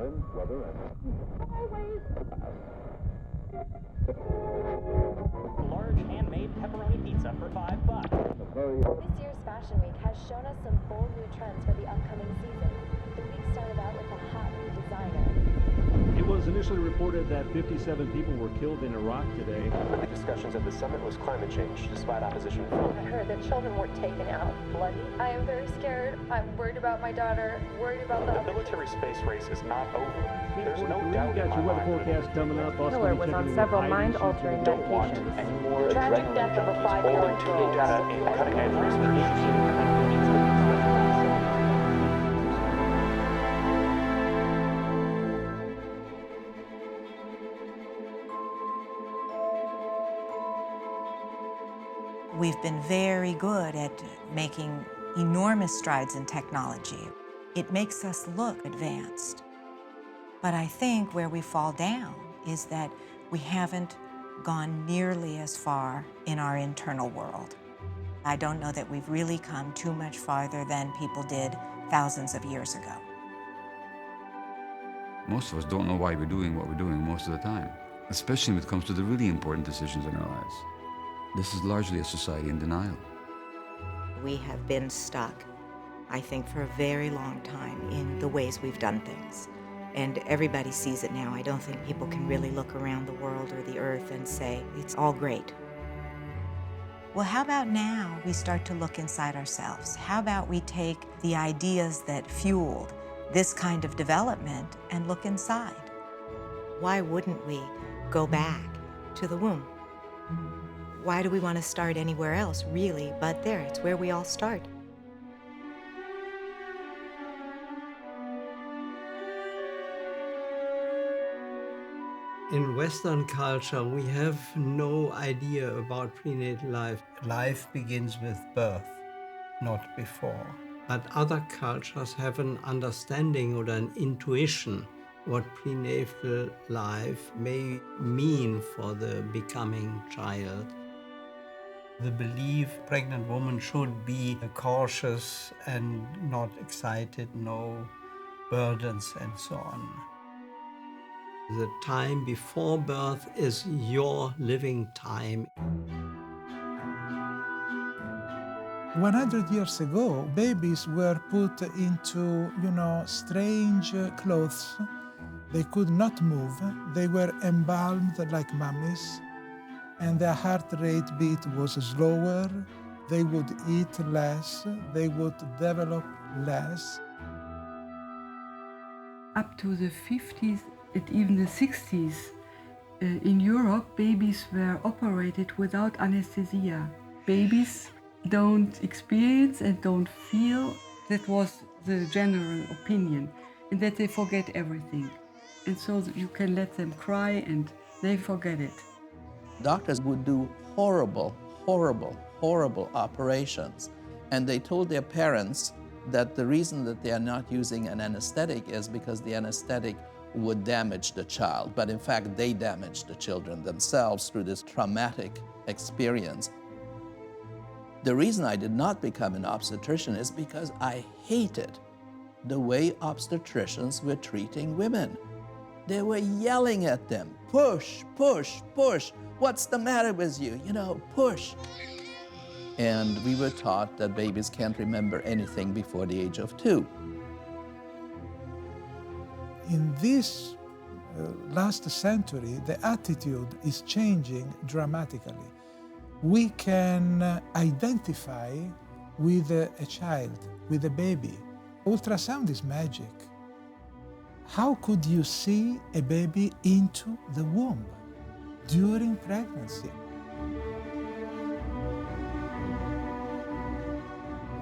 time, weather, and Large handmade pepperoni pizza for $5. This year's Fashion Week has shown us some bold new trends for the upcoming season. The week started out with a hot new designer. It was initially reported that 57 people were killed in Iraq today. The discussions at the summit was climate change, despite opposition from. I heard that children were taken out bloody. I am very scared. I'm worried about my daughter, worried about the military space race is not over. There's no doubt in my mind. Weather forecast coming up. Miller was on several mind-altering medications. Don't want any more Tragic death of a 5-year-old girl. Data in cutting-edge research. We've been very good at making enormous strides in technology. It makes us look advanced. But I think where we fall down is that we haven't gone nearly as far in our internal world. I don't know that we've really come too much farther than people did thousands of years ago. Most of us don't know why we're doing what we're doing most of the time, especially when it comes to the really important decisions in our lives. This is largely a society in denial. We have been stuck, I think, for a very long time in the ways we've done things. And everybody sees it now. I don't think people can really look around the world or the earth and say, it's all great. Well, how about now we start to look inside ourselves? How about we take the ideas that fueled this kind of development and look inside? Why wouldn't we go back to the womb? Why do we want to start anywhere else, really, but there? It's where we all start. In Western culture, we have no idea about prenatal life. Life begins with birth, not before. But other cultures have an understanding or an intuition what prenatal life may mean for the becoming child. The belief pregnant woman should be cautious and not excited, no burdens and so on. The time before birth is your living time. 100 years ago, babies were put into, strange clothes. They could not move. They were embalmed like mummies. And their heart rate beat was slower, they would eat less, they would develop less. Up to the 50s and even the 60s, in Europe, babies were operated without anesthesia. Babies don't experience and don't feel. That was the general opinion, and that they forget everything. And so you can let them cry and they forget it. Doctors would do horrible operations. And they told their parents that the reason that they are not using an anesthetic is because the anesthetic would damage the child. But in fact, they damaged the children themselves through this traumatic experience. The reason I did not become an obstetrician is because I hated the way obstetricians were treating women. They were yelling at them, push, push, push. What's the matter with you? Push. And we were taught that babies can't remember anything before the age of 2. In this last century, the attitude is changing dramatically. We can identify with a child, with a baby. Ultrasound is magic. How could you see a baby into the womb during pregnancy?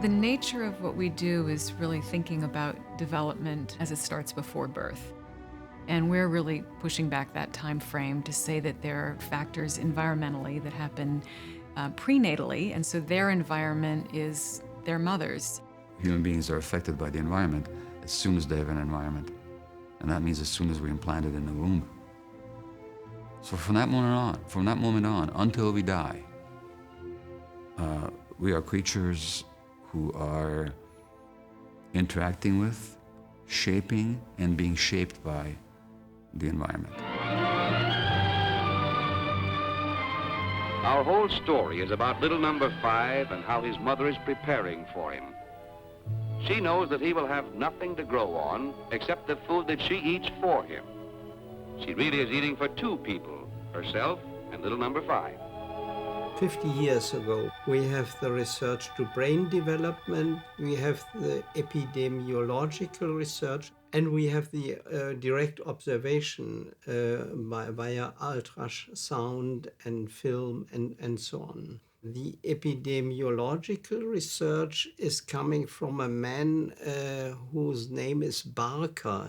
The nature of what we do is really thinking about development as it starts before birth. And we're really pushing back that time frame to say that there are factors environmentally that happen prenatally, and so their environment is their mother's. Human beings are affected by the environment as soon as they have an environment. And that means as soon as we're implanted in the womb. So from that moment on, until we die, we are creatures who are interacting with, shaping and being shaped by the environment. Our whole story is about little number 5 and how his mother is preparing for him. She knows that he will have nothing to grow on except the food that she eats for him. She really is eating for 2 people, herself and little number 5. 50 years ago, we have the research to brain development, we have the epidemiological research, and we have the direct observation via ultrasound and film and so on. The epidemiological research is coming from a man whose name is Barker.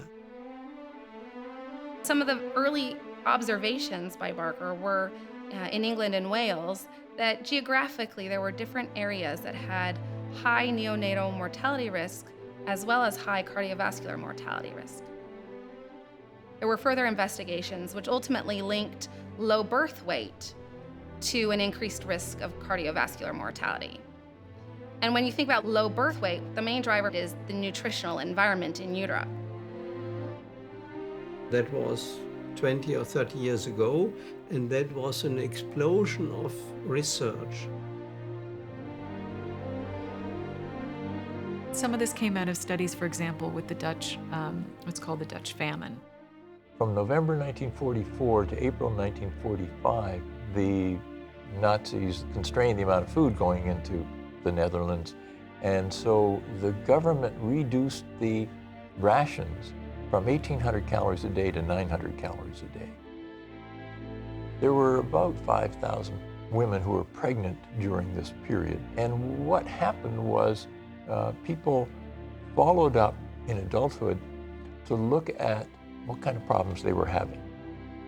Some of the early observations by Barker were in England and Wales, that geographically there were different areas that had high neonatal mortality risk as well as high cardiovascular mortality risk. There were further investigations which ultimately linked low birth weight to an increased risk of cardiovascular mortality. And when you think about low birth weight, the main driver is the nutritional environment in utero. That was 20 or 30 years ago, and that was an explosion of research. Some of this came out of studies, for example, with the Dutch, what's called the Dutch Famine. From November 1944 to April 1945, the Nazis constrained the amount of food going into the Netherlands, and so the government reduced the rations from 1,800 calories a day to 900 calories a day. There were about 5,000 women who were pregnant during this period, and what happened was people followed up in adulthood to look at what kind of problems they were having.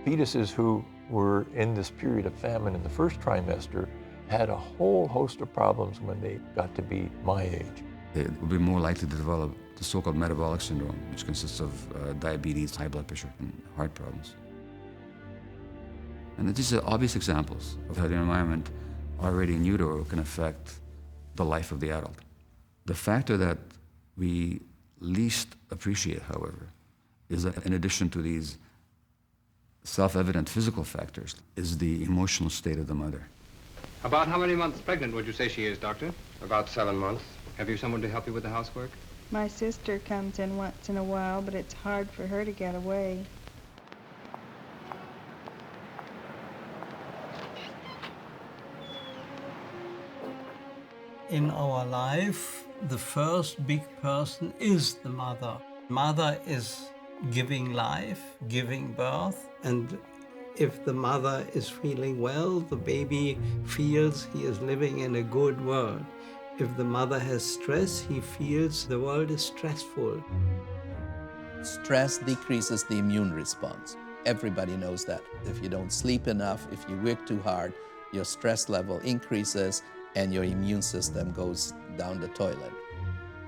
Fetuses who were in this period of famine in the first trimester had a whole host of problems when they got to be my age. They would be more likely to develop the so-called Metabolic Syndrome, which consists of diabetes, high blood pressure, and heart problems. And these are obvious examples of how the environment already in utero can affect the life of the adult. The factor that we least appreciate, however, is that in addition to these self-evident physical factors, is the emotional state of the mother. About how many months pregnant would you say she is, Doctor? About 7 months. Have you someone to help you with the housework? My sister comes in once in a while, but it's hard for her to get away. In our life, the first big person is the mother. Mother is giving life, giving birth, and if the mother is feeling well, the baby feels he is living in a good world. If the mother has stress, he feels the world is stressful. Stress decreases the immune response. Everybody knows that. If you don't sleep enough, if you work too hard, your stress level increases and your immune system goes down the toilet.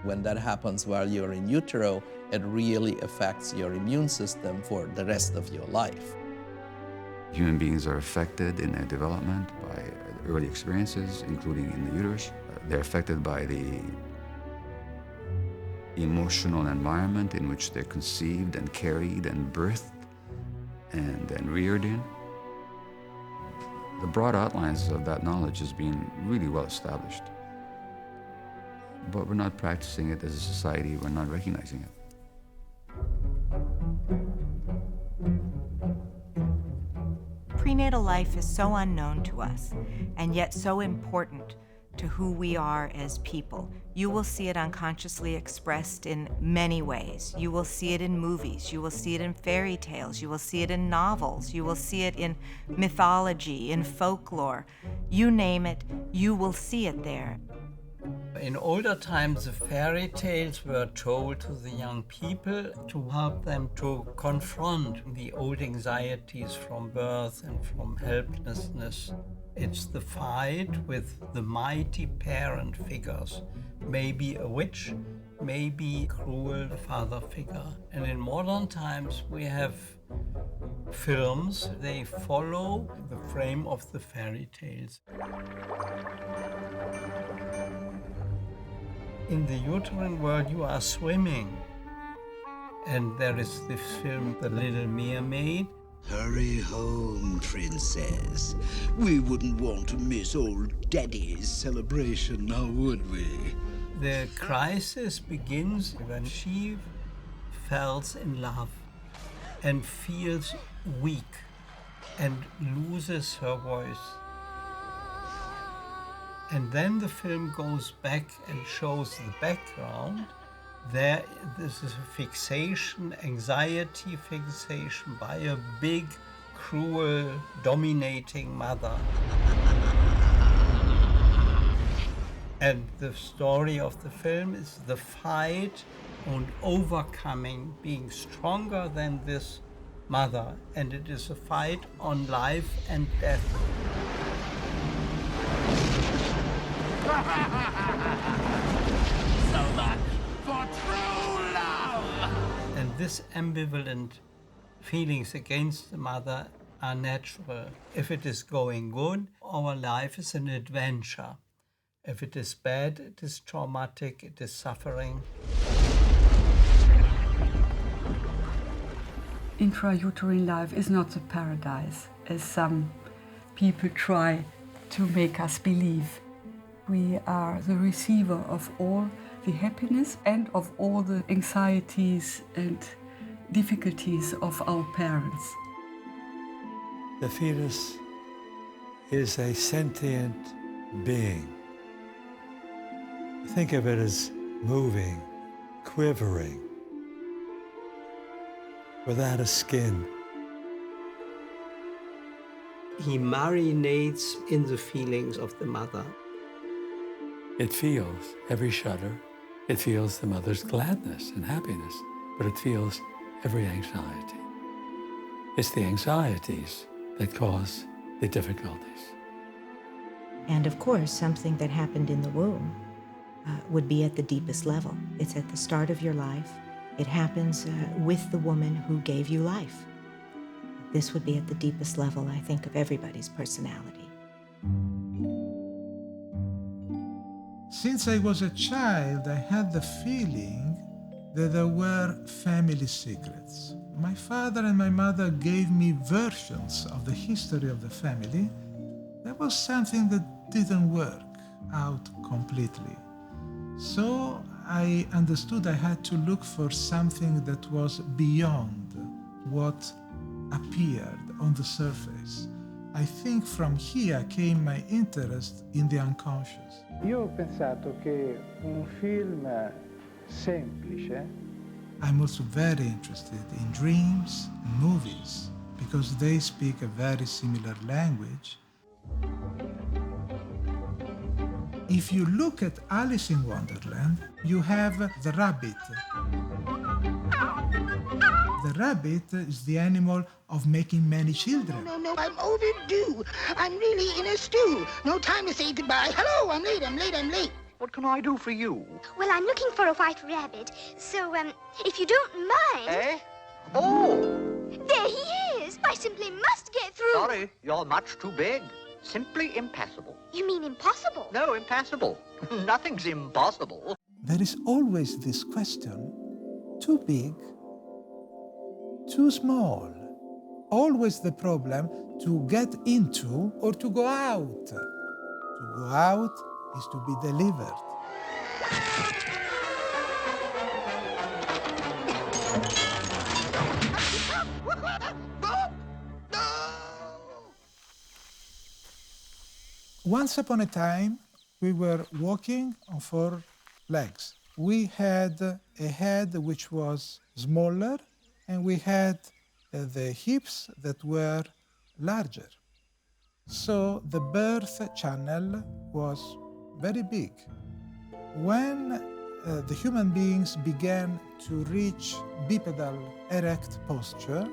When that happens while you're in utero, it really affects your immune system for the rest of your life. Human beings are affected in their development by early experiences, including in the uterus. They're affected by the emotional environment in which they're conceived and carried and birthed and then reared in. The broad outlines of that knowledge has been really well established. But we're not practicing it as a society, we're not recognizing it. Prenatal life is so unknown to us, and yet so important to who we are as people. You will see it unconsciously expressed in many ways. You will see it in movies, you will see it in fairy tales, you will see it in novels, you will see it in mythology, in folklore. You name it, you will see it there. In older times, the fairy tales were told to the young people to help them to confront the old anxieties from birth and from helplessness. It's the fight with the mighty parent figures, maybe a witch, maybe a cruel father figure. And in modern times, we have films, they follow the frame of the fairy tales. In the uterine world, you are swimming. And there is this film, The Little Mermaid. Hurry home, princess. We wouldn't want to miss old Daddy's celebration, now would we? The crisis begins when she falls in love and feels weak and loses her voice. And then the film goes back and shows the background. This is a fixation, anxiety fixation by a big, cruel, dominating mother. And the story of the film is the fight and overcoming, being stronger than this mother. And it is a fight on life and death. So much for true love! And this ambivalent feelings against the mother are natural. If it is going good, our life is an adventure. If it is bad, it is traumatic, it is suffering. Intrauterine life is not a paradise, as some people try to make us believe. We are the receiver of all the happiness and of all the anxieties and difficulties of our parents. The fetus is a sentient being. Think of it as moving, quivering, without a skin. He marinates in the feelings of the mother. It feels every shudder. It feels the mother's gladness and happiness, but it feels every anxiety. It's the anxieties that cause the difficulties. And of course, something that happened in the womb would be at the deepest level. It's at the start of your life. It happens with the woman who gave you life. This would be at the deepest level, I think, of everybody's personality. Since I was a child, I had the feeling that there were family secrets. My father and my mother gave me versions of the history of the family. There was something that didn't work out completely. So I understood I had to look for something that was beyond what appeared on the surface. I think from here came my interest in the unconscious. Io ho pensato che un film semplice. I'm also very interested in dreams and movies because they speak a very similar language. If you look at Alice in Wonderland, you have the rabbit. The rabbit is the animal of making many children. No, I'm overdue. I'm really in a stew. No time to say goodbye. Hello, I'm late. What can I do for you? Well, I'm looking for a white rabbit, so, if you don't mind... Eh? Oh! There he is! I simply must get through! Sorry, you're much too big. Simply impassable. You mean impossible? No, impassable. Nothing's impossible. There is always this question, too big, too small. Always the problem to get into or to go out. To go out is to be delivered. Once upon a time, we were walking on 4 legs. We had a head which was smaller, and we had the hips that were larger. So the birth channel was very big. When the human beings began to reach bipedal erect posture,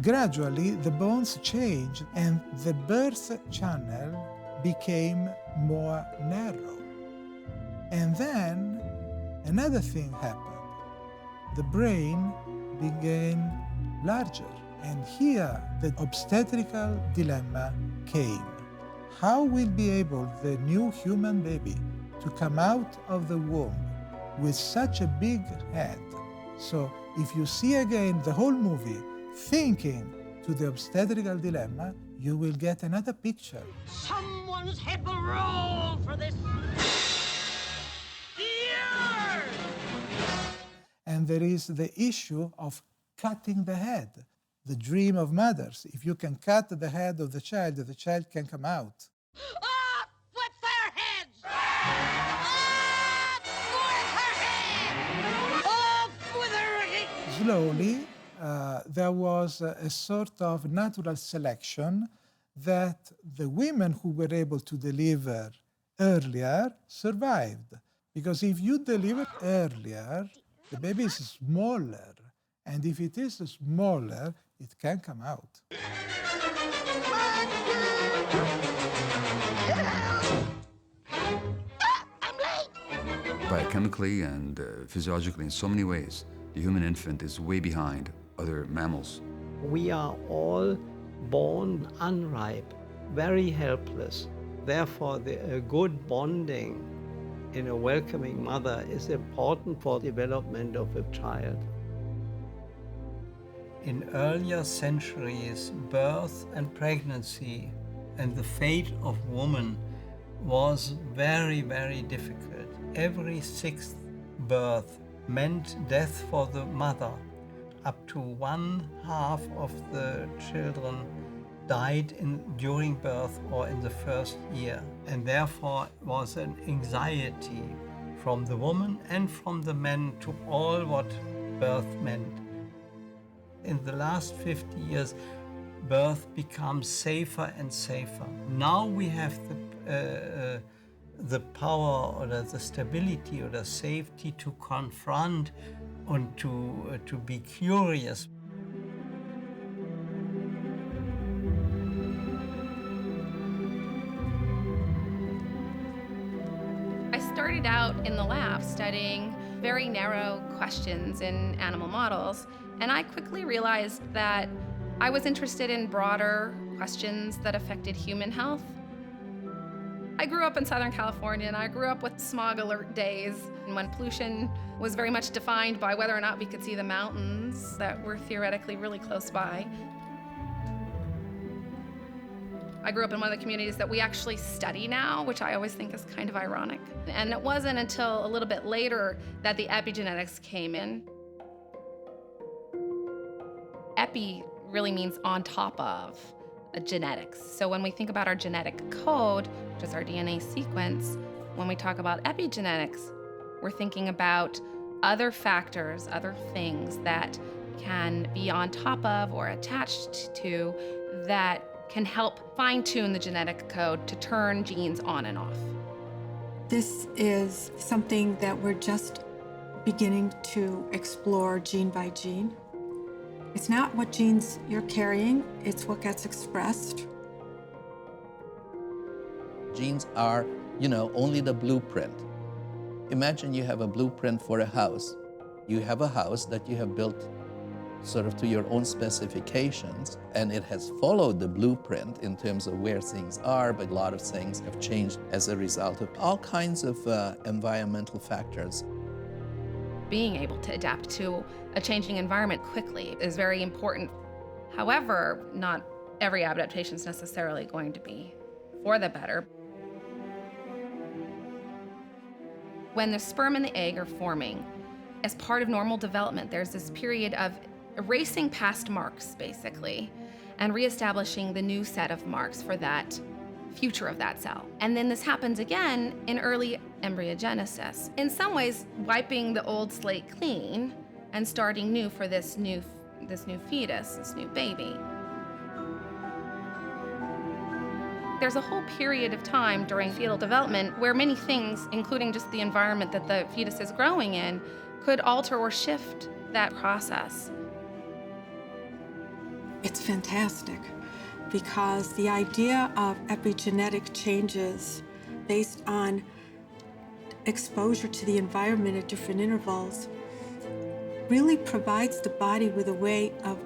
gradually the bones changed and the birth channel became more narrow. And then another thing happened. The brain became larger. And here the obstetrical dilemma came. How will be able the new human baby to come out of the womb with such a big head So if you see again the whole movie thinking to the obstetrical dilemma, you will get another picture. Someone's head will roll for this. And there is the issue of cutting the head, the dream of mothers. If you can cut the head of the child can come out. Off with their heads! Off with her head! Off with her head! Slowly, there was a sort of natural selection that the women who were able to deliver earlier survived. Because if you deliver earlier, the baby is smaller. And if it is smaller, it can come out. Biochemically and physiologically, in so many ways, the human infant is way behind other mammals. We are all born unripe, very helpless. Therefore, a good bonding in a welcoming mother is important for the development of a child. In earlier centuries, birth and pregnancy and the fate of woman was very, very difficult. Every sixth birth meant death for the mother. Up to 1/2 of the children died during birth or in the first year, and therefore was an anxiety from the woman and from the men to all what birth meant. In the last 50 years, birth becomes safer and safer. Now we have the power or the stability or the safety to confront and to be curious. I started out in the lab studying very narrow questions in animal models, and I quickly realized that I was interested in broader questions that affected human health. I grew up in Southern California, and I grew up with smog alert days when pollution was very much defined by whether or not we could see the mountains that were theoretically really close by. I grew up in one of the communities that we actually study now, which I always think is kind of ironic. And it wasn't until a little bit later that the epigenetics came in. Epi really means on top of genetics. So when we think about our genetic code, which is our DNA sequence, when we talk about epigenetics, we're thinking about other factors, other things that can be on top of or attached to that can help fine-tune the genetic code to turn genes on and off. This is something that we're just beginning to explore gene by gene. It's not what genes you're carrying, it's what gets expressed. Genes are, only the blueprint. Imagine you have a blueprint for a house. You have a house that you have built sort of to your own specifications, and it has followed the blueprint in terms of where things are, but a lot of things have changed as a result of all kinds of environmental factors. Being able to adapt to a changing environment quickly is very important. However, not every adaptation is necessarily going to be for the better. When the sperm and the egg are forming, as part of normal development, there's this period of erasing past marks, basically, and reestablishing the new set of marks for that future of that cell. And then this happens again in early embryogenesis. In some ways, wiping the old slate clean and starting new for this new fetus, this new baby. There's a whole period of time during fetal development where many things, including just the environment that the fetus is growing in, could alter or shift that process. It's fantastic because the idea of epigenetic changes based on exposure to the environment at different intervals really provides the body with a way of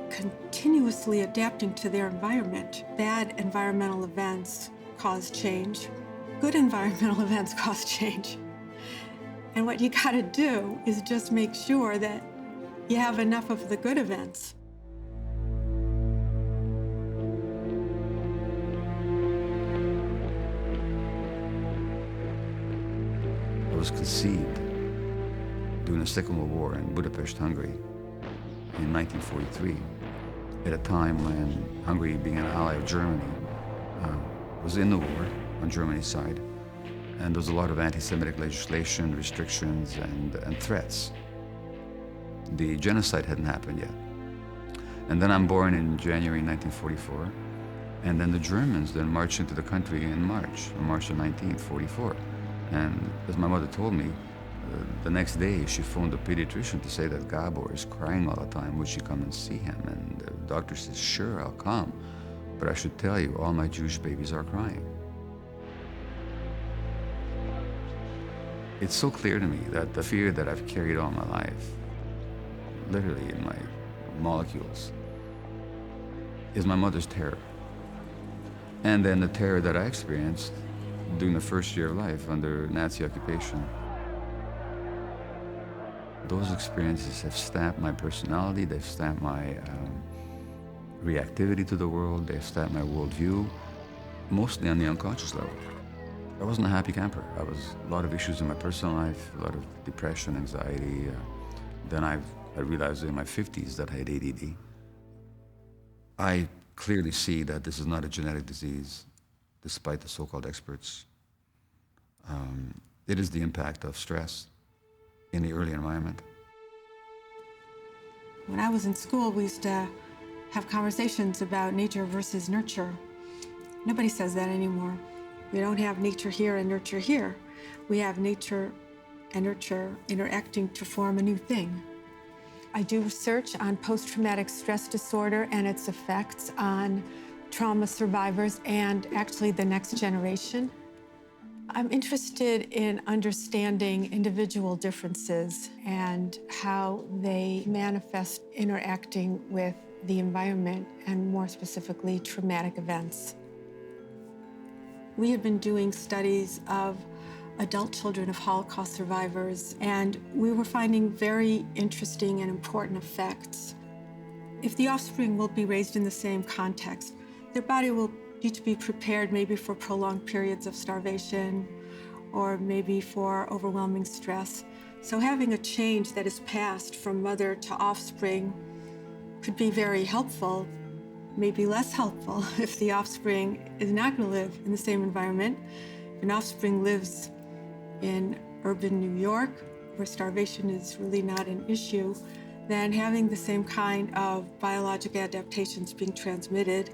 continuously adapting to their environment. Bad environmental events cause change. Good environmental events cause change. And what you gotta do is just make sure that you have enough of the good events. I was conceived during the Second World War in Budapest, Hungary, in 1943, at a time when Hungary, being an ally of Germany, was in the war on Germany's side, and there was a lot of anti-Semitic legislation, restrictions, and threats. The genocide hadn't happened yet. And then I'm born in January 1944, and then the Germans then marched into the country in March the 19th, 44. And as my mother told me, the next day she phoned the pediatrician to say that Gabor is crying all the time. Would she come and see him? And the doctor says, sure, I'll come. But I should tell you, all my Jewish babies are crying. It's so clear to me that the fear that I've carried all my life, literally in my molecules, is my mother's terror. And then the terror that I experienced during the first year of life under Nazi occupation. Those experiences have stamped my personality, they've stamped my reactivity to the world, they've stamped my worldview, mostly on the unconscious level. I wasn't a happy camper. I was a lot of issues in my personal life, a lot of depression, anxiety. Then I realized in my 50s that I had ADD. I clearly see that this is not a genetic disease, despite the so-called experts. It is the impact of stress in the early environment. When I was in school, we used to have conversations about nature versus nurture. Nobody says that anymore. We don't have nature here and nurture here. We have nature and nurture interacting to form a new thing. I do research on post-traumatic stress disorder and its effects on trauma survivors and actually the next generation. I'm interested in understanding individual differences and how they manifest interacting with the environment and more specifically traumatic events. We have been doing studies of adult children of Holocaust survivors, and we were finding very interesting and important effects. If the offspring will be raised in the same context, their body will need to be prepared maybe for prolonged periods of starvation or maybe for overwhelming stress. So having a change that is passed from mother to offspring could be very helpful, maybe less helpful if the offspring is not going to live in the same environment. If an offspring lives in urban New York, where starvation is really not an issue, then having the same kind of biologic adaptations being transmitted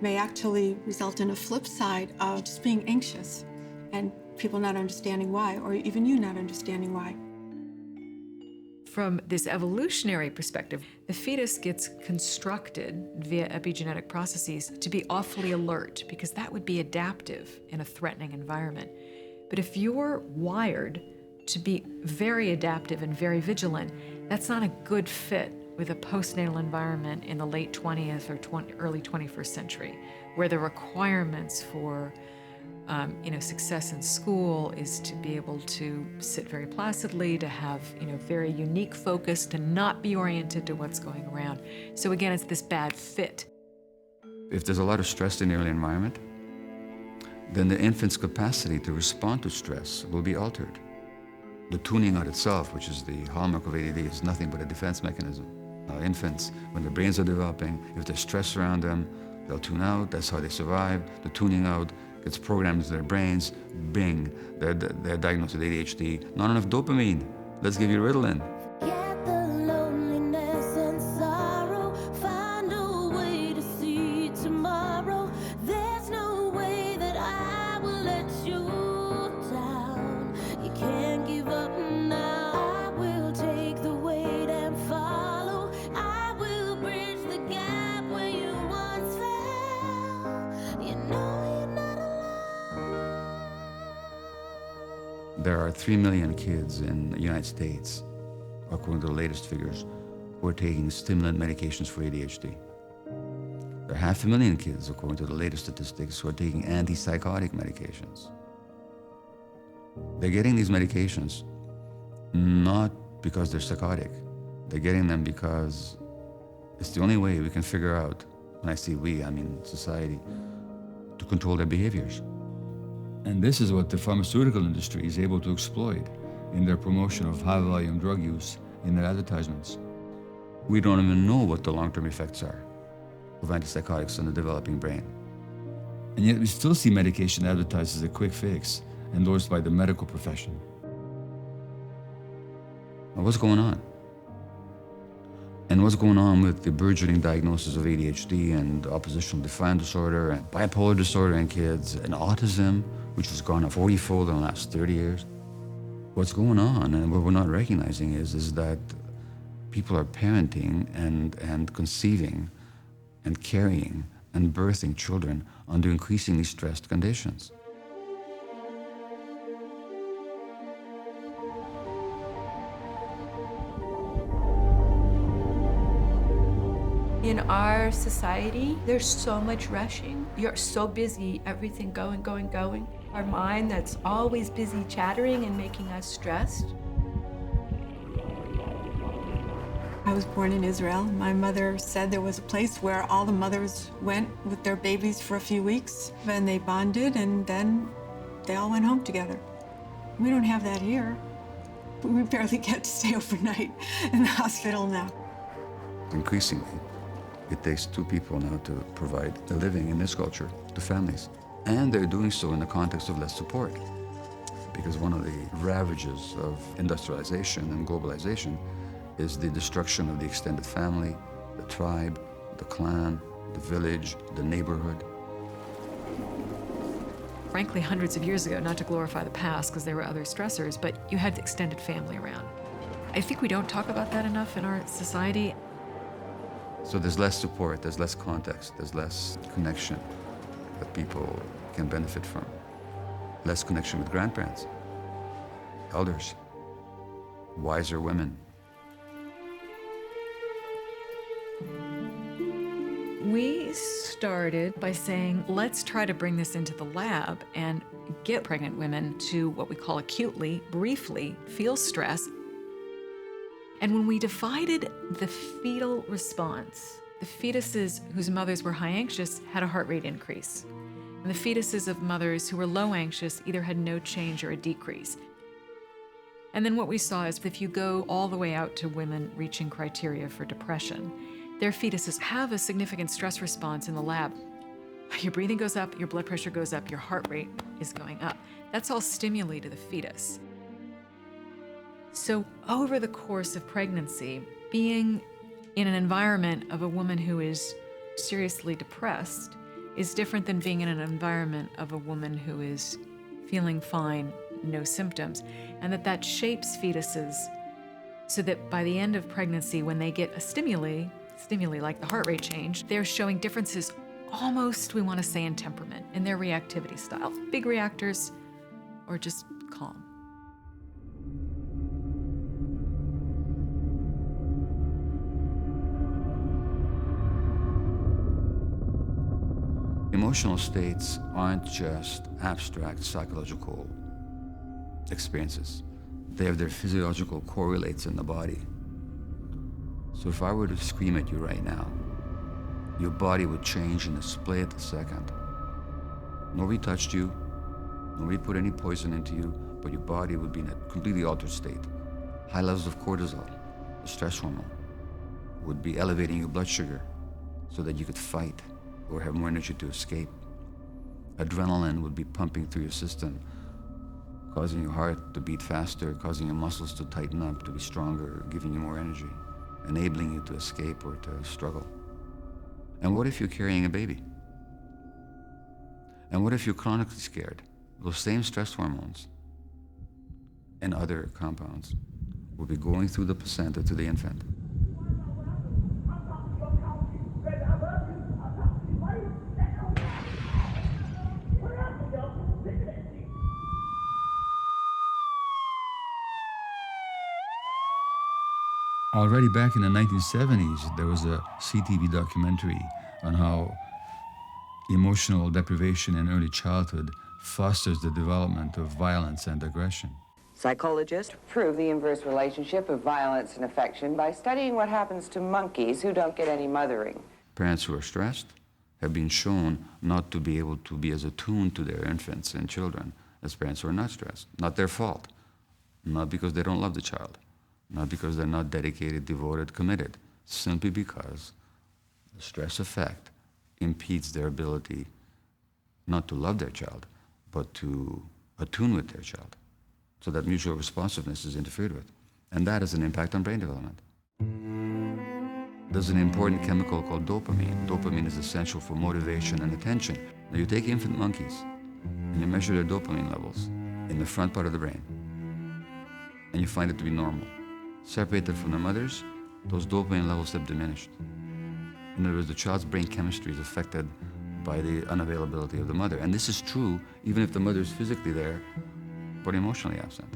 may actually result in a flip side of just being anxious and people not understanding why, or even you not understanding why. From this evolutionary perspective, the fetus gets constructed via epigenetic processes to be awfully alert because that would be adaptive in a threatening environment. But if you're wired to be very adaptive and very vigilant, that's not a good fit with a postnatal environment in the late 20th or early 21st century, where the requirements for success in school is to be able to sit very placidly, to have very unique focus, to not be oriented to what's going around. So again, it's this bad fit. If there's a lot of stress in the early environment, then the infant's capacity to respond to stress will be altered. The tuning out itself, which is the hallmark of ADD, is nothing but a defense mechanism. Infants, when their brains are developing, if there's stress around them, they'll tune out. That's how they survive. The tuning out gets programmed into their brains. Bing, they're diagnosed with ADHD. Not enough dopamine. Let's give you Ritalin. There are 3 million kids in the United States, according to the latest figures, who are taking stimulant medications for ADHD. There are 500,000 kids, according to the latest statistics, who are taking antipsychotic medications. They're getting these medications not because they're psychotic, They're getting them because it's the only way we can figure out, when I say we, I mean society, to control their behaviors. And this is what the pharmaceutical industry is able to exploit in their promotion of high-volume drug use in their advertisements. We don't even know what the long-term effects are of antipsychotics on the developing brain. And yet we still see medication advertised as a quick fix, endorsed by the medical profession. Now, what's going on? And what's going on with the burgeoning diagnosis of ADHD and oppositional defiant disorder and bipolar disorder in kids and autism, which has gone up 40-fold in the last 30 years? What's going on, and what we're not recognizing is that people are parenting and conceiving and carrying and birthing children under increasingly stressed conditions. In our society, there's so much rushing. You're so busy, everything going. Our mind that's always busy chattering and making us stressed. I was born in Israel. My mother said there was a place where all the mothers went with their babies for a few weeks, and they bonded, and then they all went home together. We don't have that here. We barely get to stay overnight in the hospital now. Increasingly, it takes two people now to provide a living in this culture to families. And they're doing so in the context of less support. Because one of the ravages of industrialization and globalization is the destruction of the extended family, the tribe, the clan, the village, the neighborhood. Frankly, hundreds of years ago, not to glorify the past because there were other stressors, but you had the extended family around. I think we don't talk about that enough in our society. So there's less support, there's less context, there's less connection that people can benefit from. Less connection with grandparents, elders, wiser women. We started by saying, let's try to bring this into the lab and get pregnant women to what we call acutely, briefly, feel stress. And when we divided the fetal response, the fetuses whose mothers were high anxious had a heart rate increase. And the fetuses of mothers who were low anxious either had no change or a decrease. And then what we saw is if you go all the way out to women reaching criteria for depression, their fetuses have a significant stress response in the lab. Your breathing goes up, your blood pressure goes up, your heart rate is going up. That's all stimuli to the fetus. So over the course of pregnancy, being in an environment of a woman who is seriously depressed is different than being in an environment of a woman who is feeling fine, no symptoms, and that shapes fetuses so that by the end of pregnancy, when they get a stimuli like the heart rate change, they're showing differences almost, we want to say, in temperament, in their reactivity style. Big reactors or just calm. Emotional states aren't just abstract psychological experiences. They have their physiological correlates in the body. So if I were to scream at you right now, your body would change in a split second. Nobody touched you, nobody put any poison into you, but your body would be in a completely altered state. High levels of cortisol, the stress hormone, would be elevating your blood sugar so that you could fight or have more energy to escape. Adrenaline would be pumping through your system, causing your heart to beat faster, causing your muscles to tighten up, to be stronger, giving you more energy, enabling you to escape or to struggle. And what if you're carrying a baby? And what if you're chronically scared? Those same stress hormones and other compounds will be going through the placenta to the infant. Already back in the 1970s, there was a CTV documentary on how emotional deprivation in early childhood fosters the development of violence and aggression. Psychologists prove the inverse relationship of violence and affection by studying what happens to monkeys who don't get any mothering. Parents who are stressed have been shown not to be able to be as attuned to their infants and children as parents who are not stressed. Not their fault. Not because they don't love the child. Not because they're not dedicated, devoted, committed. Simply because the stress effect impedes their ability not to love their child, but to attune with their child. So that mutual responsiveness is interfered with. And that has an impact on brain development. There's an important chemical called dopamine. Dopamine is essential for motivation and attention. Now you take infant monkeys and you measure their dopamine levels in the front part of the brain, and you find it to be normal. Separated from their mothers, those dopamine levels have diminished. In other words, the child's brain chemistry is affected by the unavailability of the mother. And this is true even if the mother is physically there, but emotionally absent.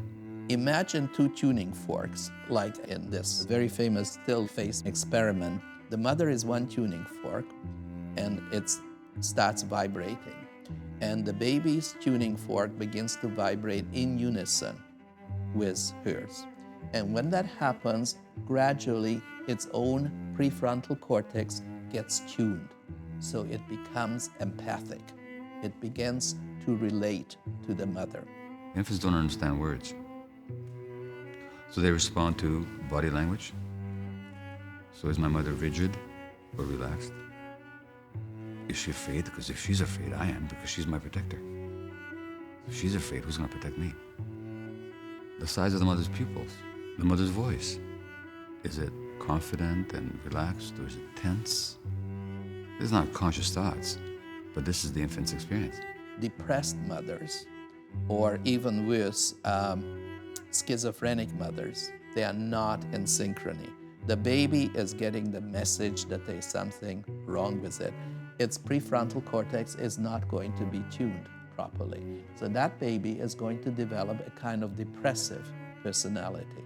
Imagine two tuning forks, like in this very famous still face experiment. The mother is one tuning fork, and it starts vibrating. And the baby's tuning fork begins to vibrate in unison with hers. And when that happens, gradually its own prefrontal cortex gets tuned. So it becomes empathic. It begins to relate to the mother. Infants don't understand words. So they respond to body language. So is my mother rigid or relaxed? Is she afraid? Because if she's afraid, I am, because she's my protector. If she's afraid, who's going to protect me? The size of the mother's pupils, the mother's voice. Is it confident and relaxed, or is it tense? These are not conscious thoughts, but this is the infant's experience. Depressed mothers, or even worse, schizophrenic mothers, they are not in synchrony. The baby is getting the message that there's something wrong with it. Its prefrontal cortex is not going to be tuned properly. So that baby is going to develop a kind of depressive personality.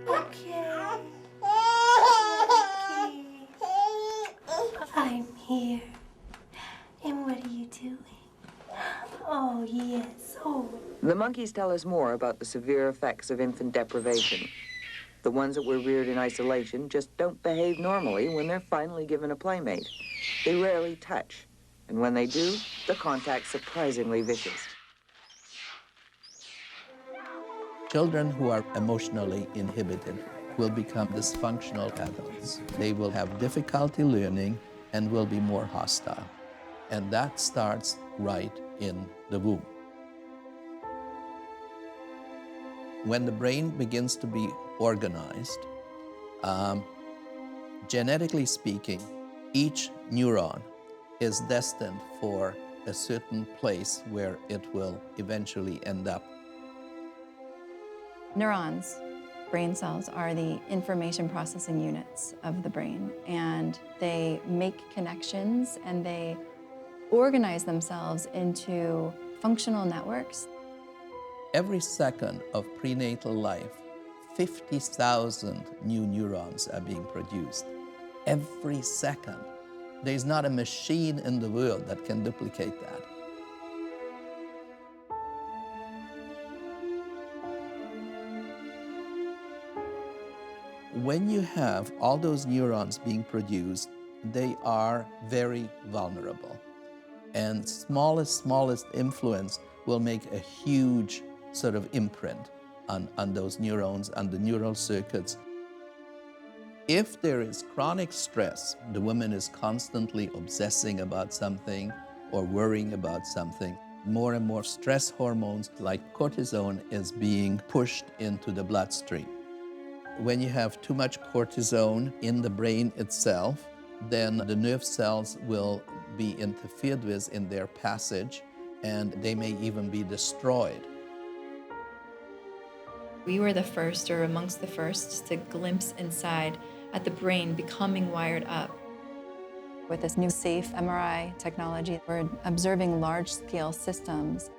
Okay. I'm here. And what are you doing? Oh, yes. Oh. The monkeys tell us more about the severe effects of infant deprivation. The ones that were reared in isolation just don't behave normally when they're finally given a playmate. They rarely touch, and when they do, the contact's surprisingly vicious. Children who are emotionally inhibited will become dysfunctional adults. They will have difficulty learning and will be more hostile. And that starts right in the womb. When the brain begins to be organized, genetically speaking, each neuron is destined for a certain place where it will eventually end up. Neurons, brain cells, are the information processing units of the brain, and they make connections and they organize themselves into functional networks. Every second of prenatal life, 50,000 new neurons are being produced. Every second. There's not a machine in the world that can duplicate that. When you have all those neurons being produced, they are very vulnerable. And smallest influence will make a huge sort of imprint on those neurons, on the neural circuits. If there is chronic stress, the woman is constantly obsessing about something or worrying about something, more and more stress hormones like cortisone is being pushed into the bloodstream. When you have too much cortisone in the brain itself, then the nerve cells will be interfered with in their passage, and they may even be destroyed. We were the first, or amongst the first, to glimpse inside at the brain becoming wired up. With this new safe MRI technology, we're observing large-scale systems.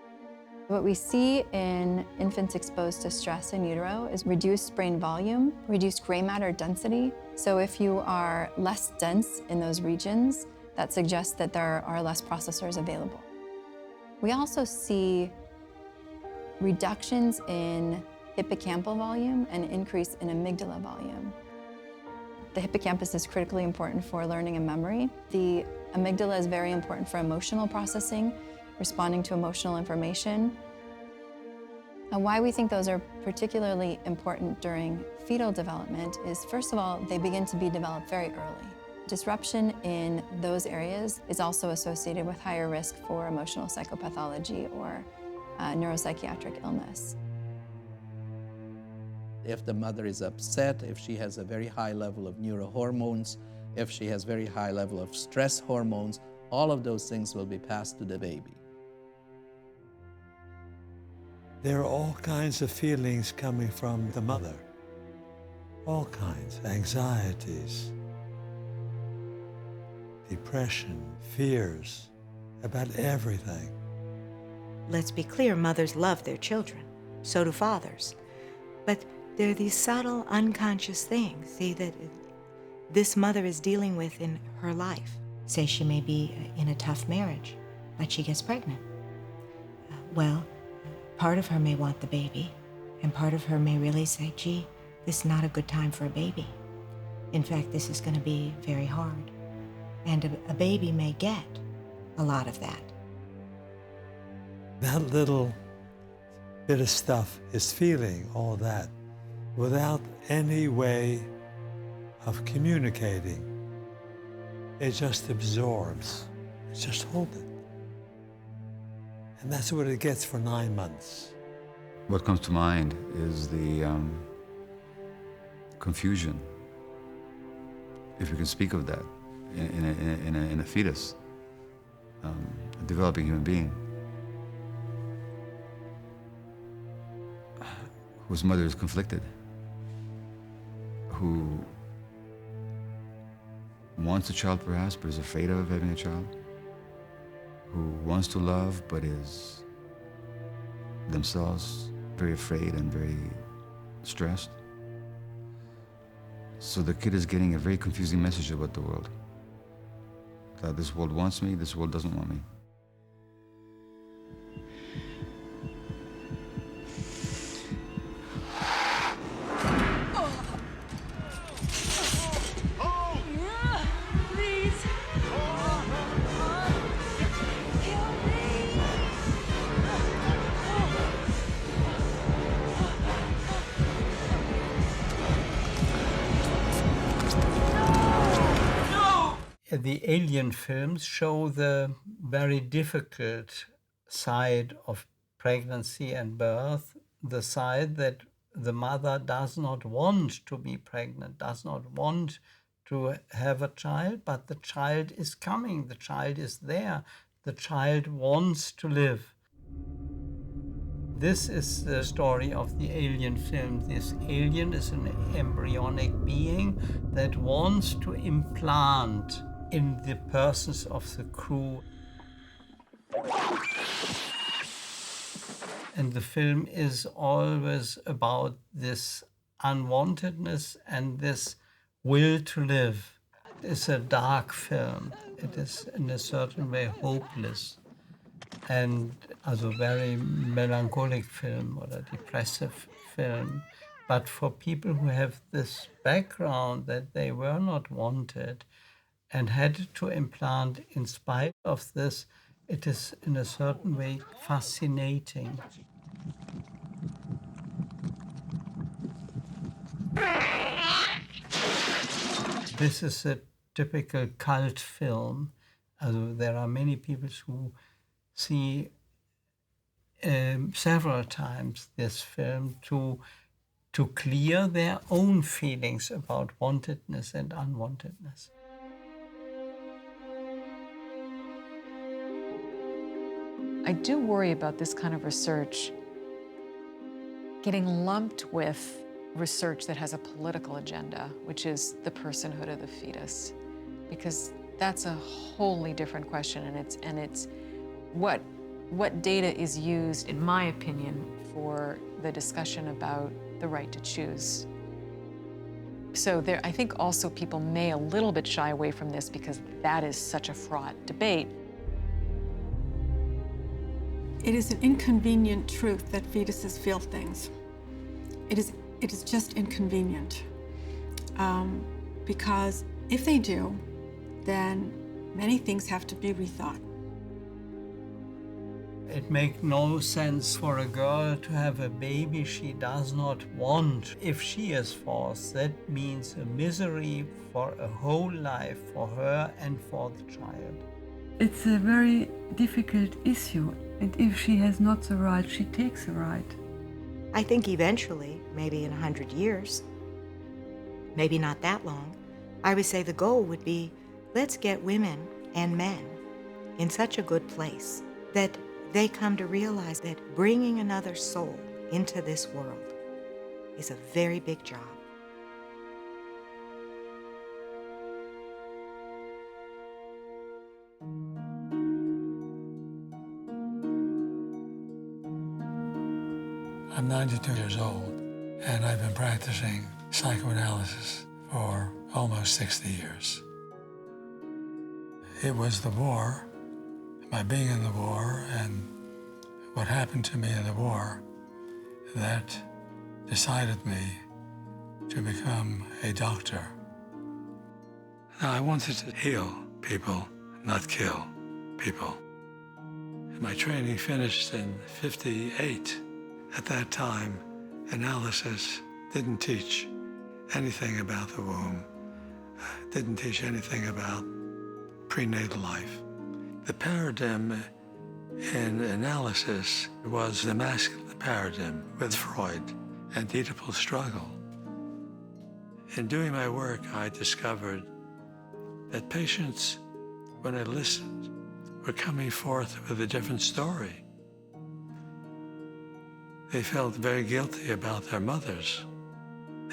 What we see in infants exposed to stress in utero is reduced brain volume, reduced gray matter density. So if you are less dense in those regions, that suggests that there are less processors available. We also see reductions in hippocampal volume and increase in amygdala volume. The hippocampus is critically important for learning and memory. The amygdala is very important for emotional processing, responding to emotional information. And why we think those are particularly important during fetal development is, first of all, they begin to be developed very early. Disruption in those areas is also associated with higher risk for emotional psychopathology or neuropsychiatric illness. If the mother is upset, if she has a very high level of neurohormones, if she has very high level of stress hormones, all of those things will be passed to the baby. There are all kinds of feelings coming from the mother. All kinds, anxieties, depression, fears about everything. Let's be clear, mothers love their children. So do fathers. But there are these subtle, unconscious things, see, that this mother is dealing with in her life. Say she may be in a tough marriage, but she gets pregnant. Well, part of her may want the baby, and part of her may really say, gee, this is not a good time for a baby. In fact, this is going to be very hard. And a baby may get a lot of that. That little bit of stuff is feeling all that without any way of communicating. It just absorbs. It just holds it. And that's what it gets for 9 months. What comes to mind is the confusion, if you can speak of that, in a fetus, a developing human being, whose mother is conflicted, who wants a child perhaps, but is afraid of having a child, who wants to love, but is themselves very afraid and very stressed. So the kid is getting a very confusing message about the world. That this world wants me, this world doesn't want me. The alien films show the very difficult side of pregnancy and birth, the side that the mother does not want to be pregnant, does not want to have a child, but the child is coming, the child is there, the child wants to live. This is the story of the alien film. This alien is an embryonic being that wants to implant in the persons of the crew. And the film is always about this unwantedness and this will to live. It's a dark film. It is in a certain way hopeless and also very melancholic film or a depressive film. But for people who have this background that they were not wanted and had to implant in spite of this, it is in a certain way fascinating. This is a typical cult film. There are many people who see several times this film to clear their own feelings about wantedness and unwantedness. I do worry about this kind of research getting lumped with research that has a political agenda, which is the personhood of the fetus, because that's a wholly different question, and it's what data is used, in my opinion, for the discussion about the right to choose. So I think also people may a little bit shy away from this because that is such a fraught debate. It is an inconvenient truth that fetuses feel things. It is just inconvenient. Because if they do, then many things have to be rethought. It makes no sense for a girl to have a baby she does not want. If she is forced, that means a misery for a whole life for her and for the child. It's a very difficult issue, and if she has not the right, she takes the right. I think eventually, maybe in 100 years, maybe not that long, I would say the goal would be, let's get women and men in such a good place that they come to realize that bringing another soul into this world is a very big job. I'm 92 years old, and I've been practicing psychoanalysis for almost 60 years. It was the war, my being in the war, and what happened to me in the war that decided me to become a doctor. Now, I wanted to heal people, not kill people. My training finished in '58. At that time, analysis didn't teach anything about the womb, didn't teach anything about prenatal life. The paradigm in analysis was the masculine paradigm with Freud and Oedipal struggle. In doing my work, I discovered that patients, when I listened, were coming forth with a different story. They felt very guilty about their mothers,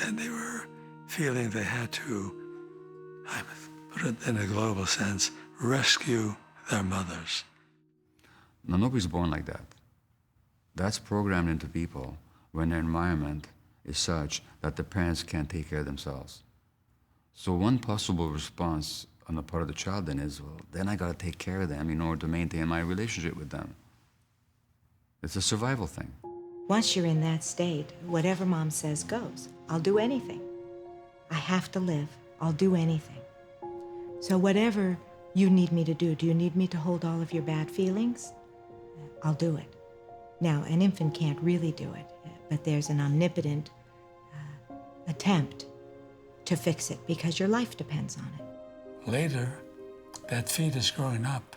and they were feeling they had to, I put it in a global sense, rescue their mothers. Now, nobody's born like that. That's programmed into people when their environment is such that the parents can't take care of themselves. So one possible response on the part of the child then is, well, then I gotta take care of them in order to maintain my relationship with them. It's a survival thing. Once you're in that state, whatever mom says goes. I'll do anything. I have to live. I'll do anything. So whatever you need me to do you need me to hold all of your bad feelings? I'll do it. Now, an infant can't really do it, but there's an omnipotent attempt to fix it because your life depends on it. Later, that fetus growing up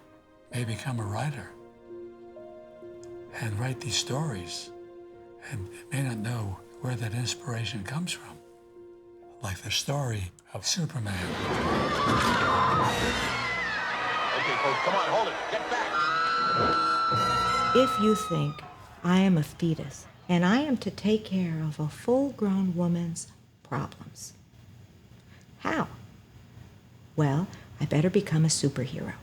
may become a writer and write these stories, and may not know where that inspiration comes from. Like the story of Superman. Okay, folks, come on, hold it. Get back. If you think I am a fetus and I am to take care of a full-grown woman's problems, how? Well, I better become a superhero.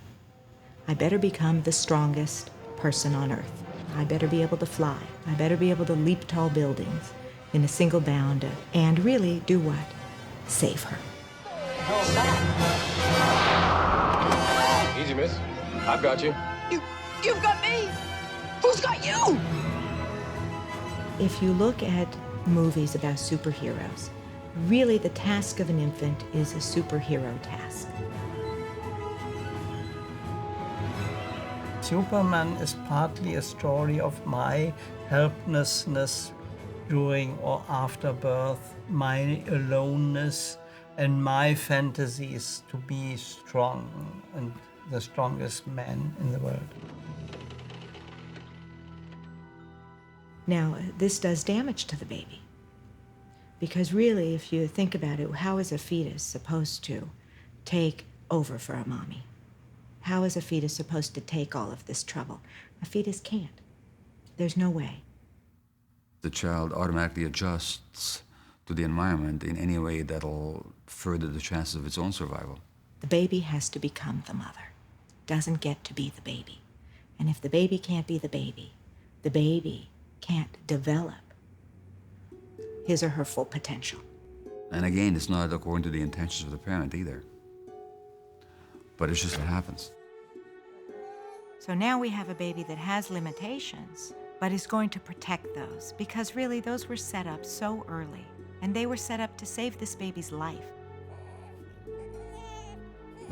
I better become the strongest person on earth. I better be able to fly. I better be able to leap tall buildings in a single bound and really do what? Save her. Easy, miss. I've got you. You've got me! Who's got you? If you look at movies about superheroes, really the task of an infant is a superhero task. Superman is partly a story of my helplessness during or after birth, my aloneness, and my fantasies to be strong and the strongest man in the world. Now, this does damage to the baby. Because really, if you think about it, how is a fetus supposed to take over for a mommy? How is a fetus supposed to take all of this trouble? A fetus can't. There's no way. The child automatically adjusts to the environment in any way that'll further the chances of its own survival. The baby has to become the mother. Doesn't get to be the baby. And if the baby can't be the baby can't develop his or her full potential. And again, it's not according to the intentions of the parent either. But it's just what happens. So now we have a baby that has limitations, but is going to protect those, because really those were set up so early, and they were set up to save this baby's life.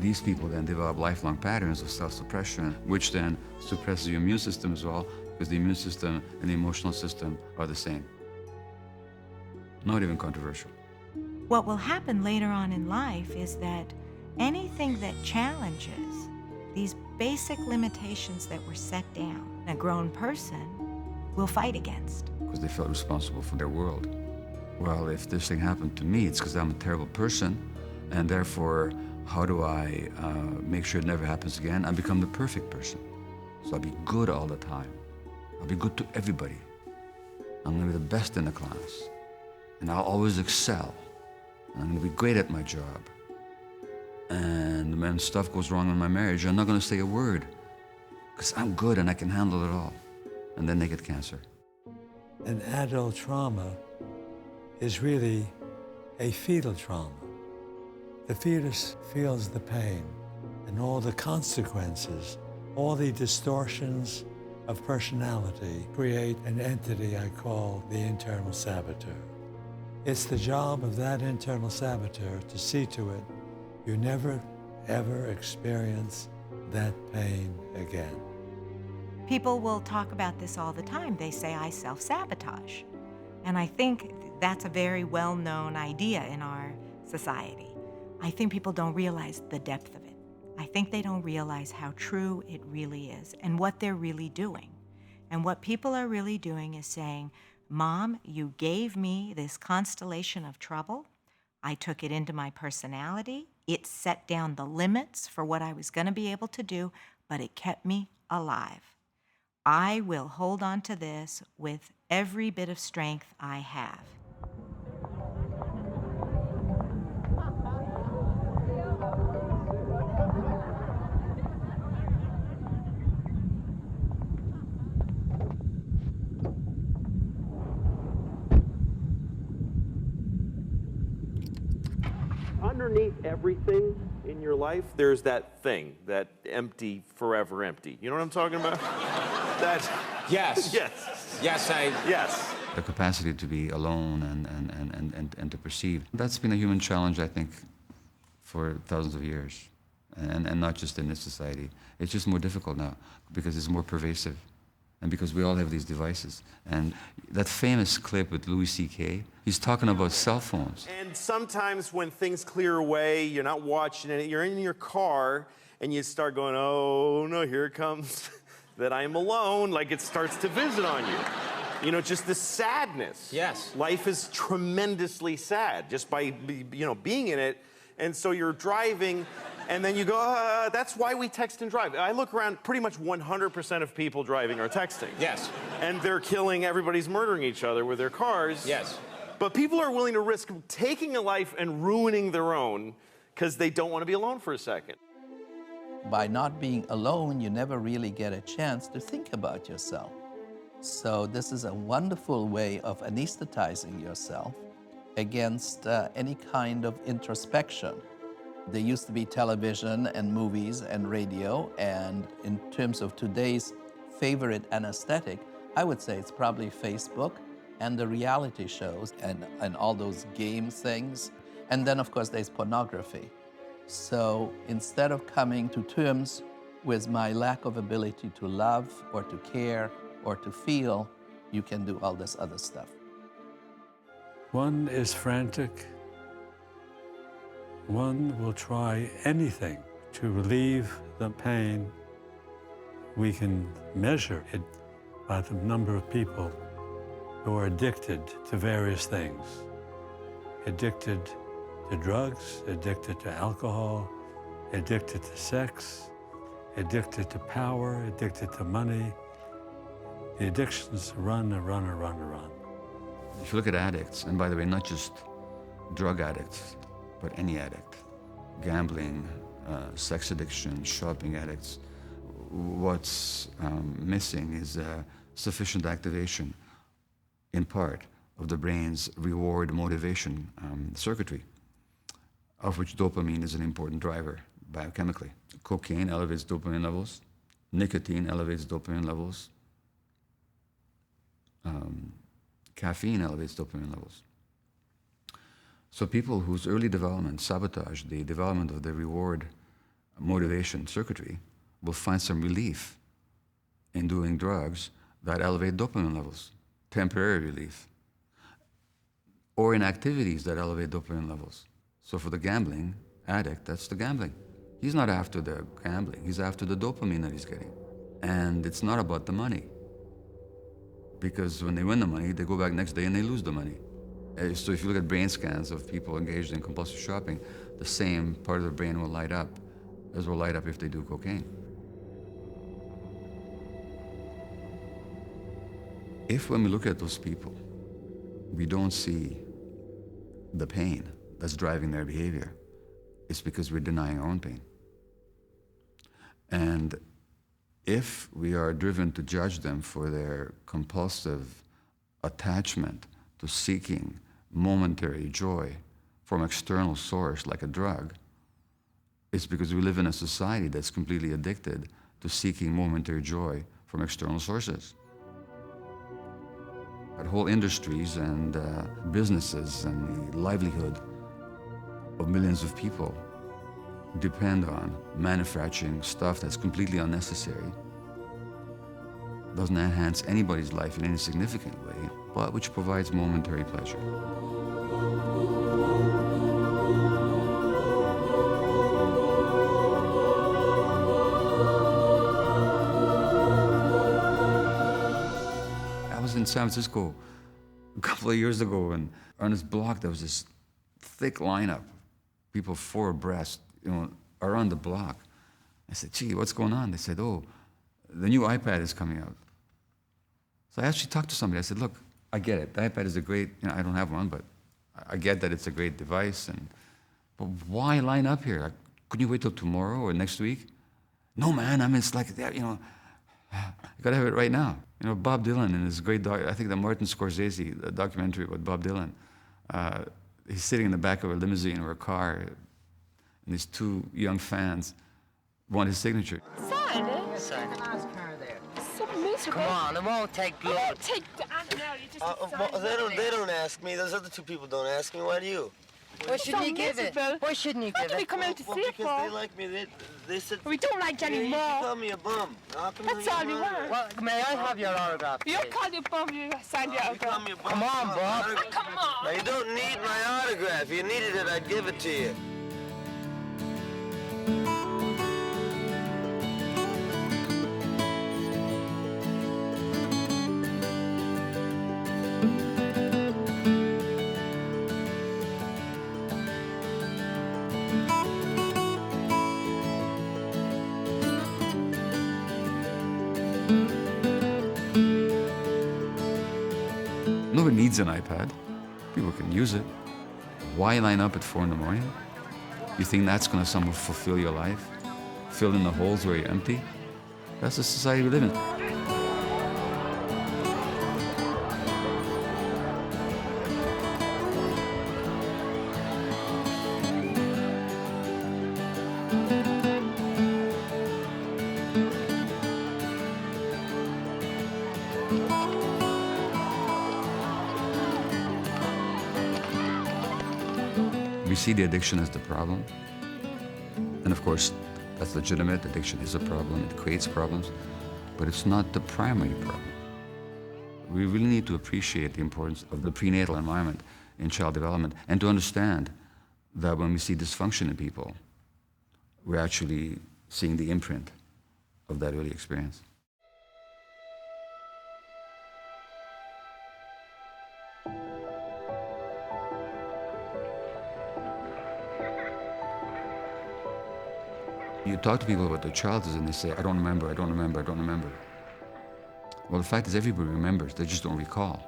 These people then develop lifelong patterns of self-suppression, which then suppresses your immune system as well, because the immune system and the emotional system are the same. Not even controversial. What will happen later on in life is that anything that challenges these basic limitations that were set down, a grown person will fight against. Because they felt responsible for their world. Well, if this thing happened to me, it's because I'm a terrible person, and therefore, how do I make sure it never happens again? I become the perfect person. So I'll be good all the time. I'll be good to everybody. I'm gonna be the best in the class. And I'll always excel. And I'm gonna be great at my job. And when stuff goes wrong in my marriage, I'm not gonna say a word, because I'm good and I can handle it all. And then they get cancer. An adult trauma is really a fetal trauma. The fetus feels the pain and all the consequences, all the distortions of personality create an entity I call the internal saboteur. It's the job of that internal saboteur to see to it you never, ever experience that pain again. People will talk about this all the time. They say, I self-sabotage. And I think that's a very well-known idea in our society. I think people don't realize the depth of it. I think they don't realize how true it really is and what they're really doing. And what people are really doing is saying, Mom, you gave me this constellation of trouble. I took it into my personality. It set down the limits for what I was going to be able to do, but it kept me alive. I will hold on to this with every bit of strength I have. Underneath everything in your life, there's that thing, that empty, forever empty. You know what I'm talking about? That. Yes. Yes. Yes, Yes. The capacity to be alone and to perceive. That's been a human challenge, I think, for thousands of years. And not just in this society. It's just more difficult now because it's more pervasive. And because we all have these devices. And that famous clip with Louis C.K., he's talking about cell phones. And sometimes when things clear away, you're not watching it, you're in your car, and you start going, oh no, here it comes, that I'm alone, like it starts to visit on you. You know, just the sadness. Yes. Life is tremendously sad just by, being in it. And so you're driving, and then you go, that's why we text and drive. I look around, pretty much 100% of people driving are texting. Yes. And they're killing, everybody's murdering each other with their cars. Yes. But people are willing to risk taking a life and ruining their own because they don't want to be alone for a second. By not being alone, you never really get a chance to think about yourself. So this is a wonderful way of anesthetizing yourself against any kind of introspection. There used to be television and movies and radio, and in terms of today's favorite anesthetic, I would say it's probably Facebook and the reality shows and all those game things. And then, of course, there's pornography. So instead of coming to terms with my lack of ability to love or to care or to feel, you can do all this other stuff. One is frantic. One will try anything to relieve the pain. We can measure it by the number of people who are addicted to various things. Addicted to drugs, addicted to alcohol, addicted to sex, addicted to power, addicted to money. The addictions run and run and run and run. If you look at addicts, and by the way, not just drug addicts, but any addict, gambling, sex addiction, shopping addicts, what's missing is sufficient activation, in part, of the brain's reward motivation circuitry, of which dopamine is an important driver biochemically. Cocaine elevates dopamine levels, Nicotine elevates dopamine levels. Caffeine elevates dopamine levels. So people whose early development sabotage the development of the reward motivation circuitry will find some relief in doing drugs that elevate dopamine levels, temporary relief, or in activities that elevate dopamine levels. So for the gambling addict, that's the gambling. He's not after the gambling, he's after the dopamine that he's getting. And it's not about the money. Because when they win the money, they go back next day and they lose the money. So if you look at brain scans of people engaged in compulsive shopping, the same part of the brain will light up as will light up if they do cocaine. If when we look at those people, we don't see the pain that's driving their behavior, it's because we're denying our own pain. And if we are driven to judge them for their compulsive attachment to seeking momentary joy from external source like a drug, it's because we live in a society that's completely addicted to seeking momentary joy from external sources. But whole industries and businesses and the livelihood of millions of people depend on manufacturing stuff that's completely unnecessary, doesn't enhance anybody's life in any significant way, but which provides momentary pleasure. I was in San Francisco a couple of years ago, and on this block there was this thick lineup, people 4 abreast, around the block. I said, gee, what's going on? They said, oh, the new iPad is coming out. So I actually talked to somebody. I said, look, I get it. The iPad is a great, I don't have one, but I get that it's a great device. But why line up here? Couldn't you wait till tomorrow or next week? No, man, I mean, it's like, you gotta have it right now. Bob Dylan and his great, I think the Martin Scorsese, the documentary about Bob Dylan, he's sitting in the back of a limousine or a car, and these 2 young fans want his signature. Sign it. Sign it. Ask her there. So miserable. Come on, it won't take long. It won't take. I don't know. You just They don't ask me. Those other 2 people don't ask me. Why do you? Why shouldn't you give it? Why shouldn't you give it? What do we come out to see it for? Because they like me. They said... We don't like you anymore. You call me a bum. That's all you want. Well, may I have your autograph, You call you a bum, you sign your autograph. You call me a bum. Come on, Bob. Oh, come on. Now, you don't need my autograph. If you needed it, I'd give it to you. Nobody needs an iPad. People can use it. Why line up at 4 in the morning? You think that's going to somehow fulfill your life? Fill in the holes where you're empty? That's the society we live in. We see the addiction as the problem. And of course, that's legitimate. Addiction is a problem. It creates problems. But it's not the primary problem. We really need to appreciate the importance of the prenatal environment in child development and to understand that when we see dysfunction in people, we're actually seeing the imprint of that early experience. You talk to people about their childhood and they say, I don't remember, I don't remember, I don't remember. Well, the fact is everybody remembers, they just don't recall.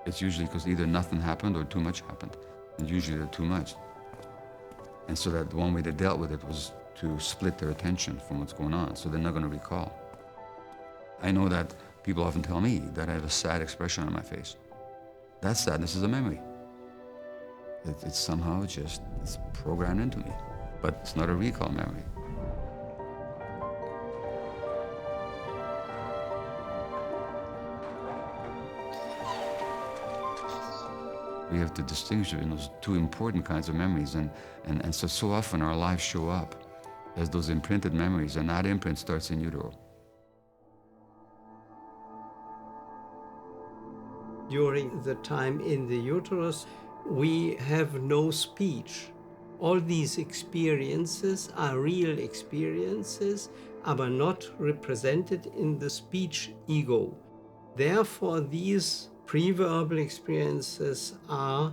It's usually because either nothing happened or too much happened, and usually the too much. And so that one way they dealt with it was to split their attention from what's going on, so they're not going to recall. I know that people often tell me that I have a sad expression on my face. That sadness is a memory. It's somehow just, it's programmed into me, but it's not a recall memory. We have to distinguish between those two important kinds of memories, and so often our lives show up as those imprinted memories, and that imprint starts in utero. During the time in the uterus, we have no speech. All these experiences are real experiences, but not represented in the speech ego. Therefore, these pre-verbal experiences are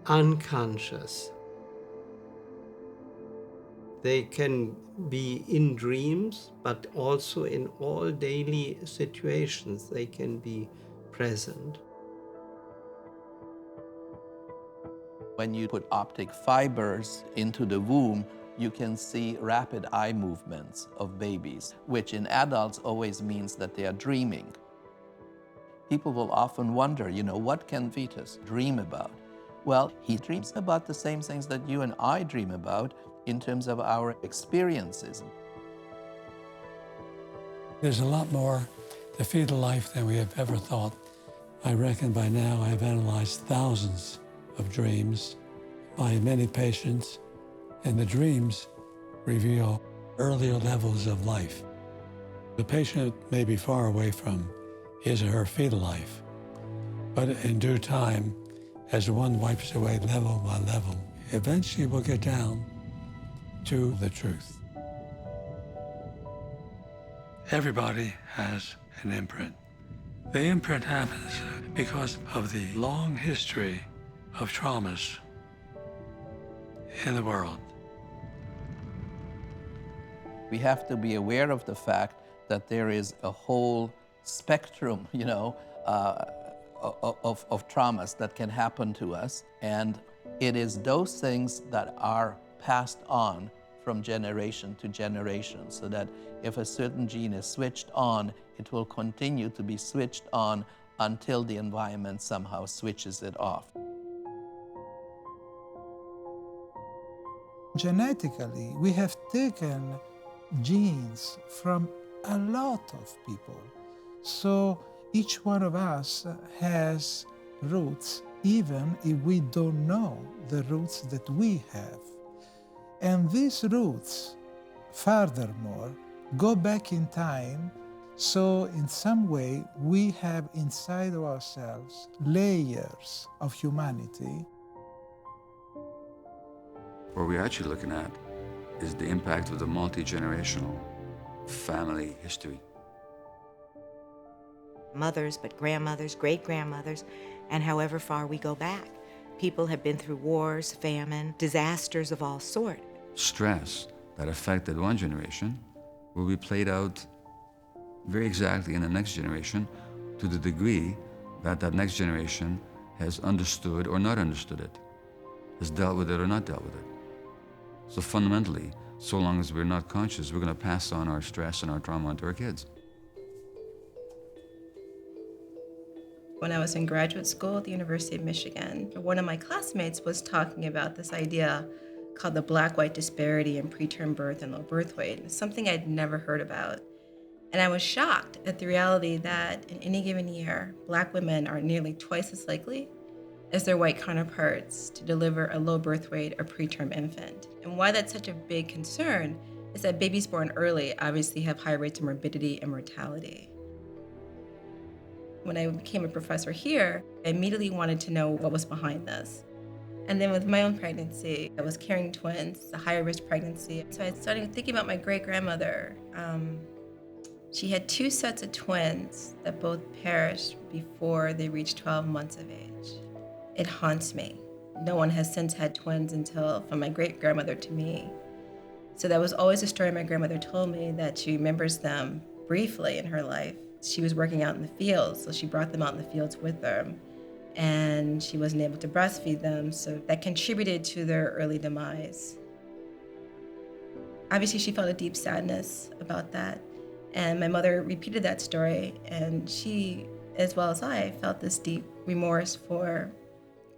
unconscious. They can be in dreams, but also in all daily situations they can be present. When you put optic fibers into the womb, you can see rapid eye movements of babies, which in adults always means that they are dreaming. People will often wonder, what can fetus dream about? Well, he dreams about the same things that you and I dream about in terms of our experiences. There's a lot more to fetal life than we have ever thought. I reckon by now I've analyzed thousands of dreams by many patients, and the dreams reveal earlier levels of life. The patient may be far away from his or her fetal life, but in due time, as one wipes away level by level, eventually we'll get down to the truth. Everybody has an imprint. The imprint happens because of the long history of traumas in the world. We have to be aware of the fact that there is a whole spectrum, of traumas that can happen to us. And it is those things that are passed on from generation to generation, so that if a certain gene is switched on, it will continue to be switched on until the environment somehow switches it off. Genetically, we have taken genes from a lot of people. So each one of us has roots, even if we don't know the roots that we have. And these roots, furthermore, go back in time, so in some way we have inside of ourselves layers of humanity. What we're actually looking at is the impact of the multi-generational family history. Mothers, but grandmothers, great-grandmothers, and however far we go back. People have been through wars, famine, disasters of all sorts. Stress that affected one generation will be played out very exactly in the next generation, to the degree that that next generation has understood or not understood it, has dealt with it or not dealt with it. So fundamentally, so long as we're not conscious, we're going to pass on our stress and our trauma onto our kids. When I was in graduate school at the University of Michigan, one of my classmates was talking about this idea called the black-white disparity in preterm birth and low birth weight. It's something I'd never heard about. And I was shocked at the reality that in any given year, Black women are nearly twice as likely as their white counterparts to deliver a low birth weight or preterm infant. And why that's such a big concern is that babies born early obviously have high rates of morbidity and mortality. When I became a professor here, I immediately wanted to know what was behind this. And then with my own pregnancy, I was carrying twins, a higher risk pregnancy. So I started thinking about my great-grandmother. She had 2 sets of twins that both perished before they reached 12 months of age. It haunts me. No one has since had twins until from my great-grandmother to me. So that was always a story my grandmother told me, that she remembers them briefly in her life. She was working out in the fields, so she brought them out in the fields with her. And she wasn't able to breastfeed them, so that contributed to their early demise. Obviously, she felt a deep sadness about that. And my mother repeated that story, and she, as well as I, felt this deep remorse for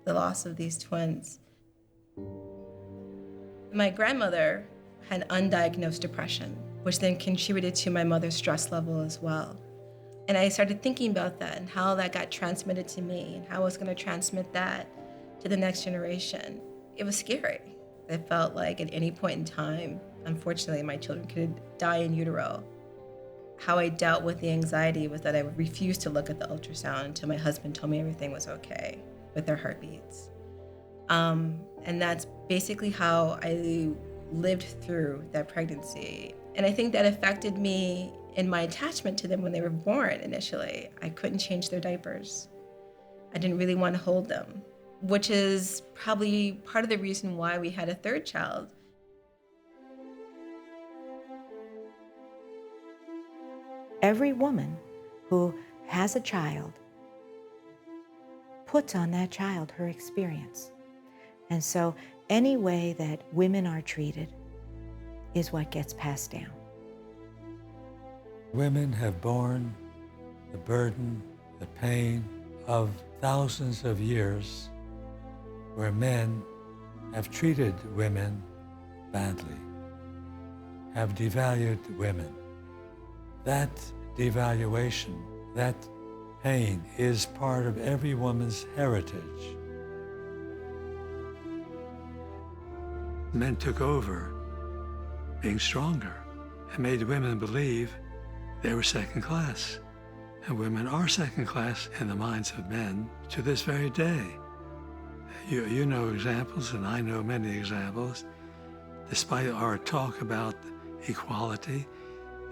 the loss of these twins. My grandmother had undiagnosed depression, which then contributed to my mother's stress level as well. And I started thinking about that and how that got transmitted to me and how I was going to transmit that to the next generation. It was scary. It felt like at any point in time, unfortunately, my children could die in utero. How I dealt with the anxiety was that I would refuse to look at the ultrasound until my husband told me everything was okay with their heartbeats. And that's basically how I lived through that pregnancy. And I think that affected me in my attachment to them when they were born initially. I couldn't change their diapers. I didn't really want to hold them, which is probably part of the reason why we had a third child. Every woman who has a child puts on that child her experience. And so any way that women are treated is what gets passed down. Women have borne the burden, the pain of thousands of years where men have treated women badly, have devalued women. That devaluation, that pain is part of every woman's heritage. Men took over being stronger and made women believe they were second class. And women are second class in the minds of men to this very day. You know examples, and I know many examples. Despite our talk about equality,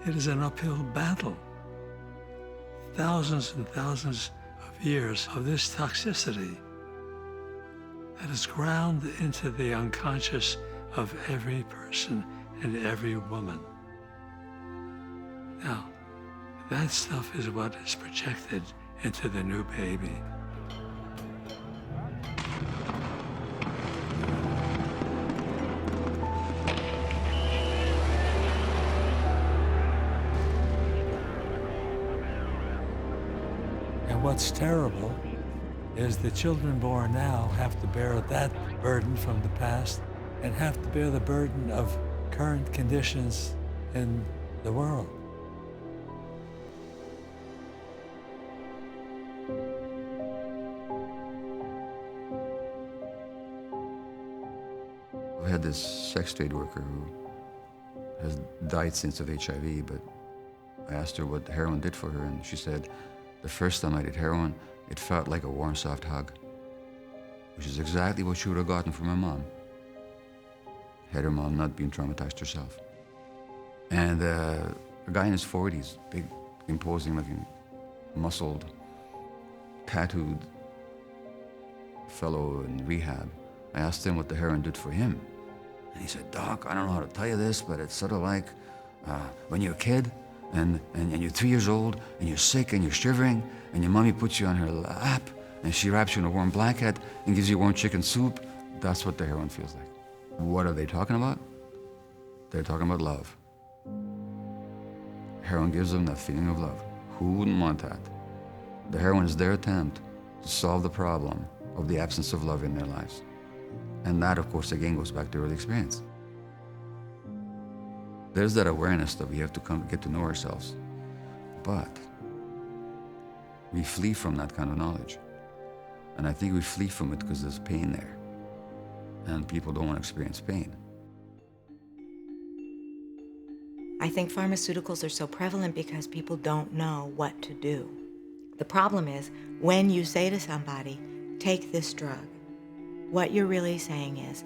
it is an uphill battle. Thousands and thousands of years of this toxicity that is ground into the unconscious of every person and every woman. Now, that stuff is what is projected into the new baby. And what's terrible is the children born now have to bear that burden from the past and have to bear the burden of current conditions in the world. I had this sex trade worker who has died since of HIV, but I asked her what heroin did for her, and she said, the first time I did heroin, it felt like a warm, soft hug, which is exactly what she would have gotten from her mom, had her mom not been traumatized herself. And a guy in his 40s, big, imposing looking, muscled, tattooed fellow in rehab, I asked him what the heroin did for him. And he said, Doc, I don't know how to tell you this, but it's sort of like when you're a kid and you're 3 years old and you're sick and you're shivering and your mommy puts you on her lap and she wraps you in a warm blanket and gives you warm chicken soup. That's what the heroin feels like. What are they talking about? They're talking about love. Heroin gives them that feeling of love. Who wouldn't want that? The heroin is their attempt to solve the problem of the absence of love in their lives. And that, of course, again goes back to early experience. There's that awareness that we have to get to know ourselves. But we flee from that kind of knowledge. And I think we flee from it because there's pain there. And people don't want to experience pain. I think pharmaceuticals are so prevalent because people don't know what to do. The problem is, when you say to somebody, take this drug, what you're really saying is,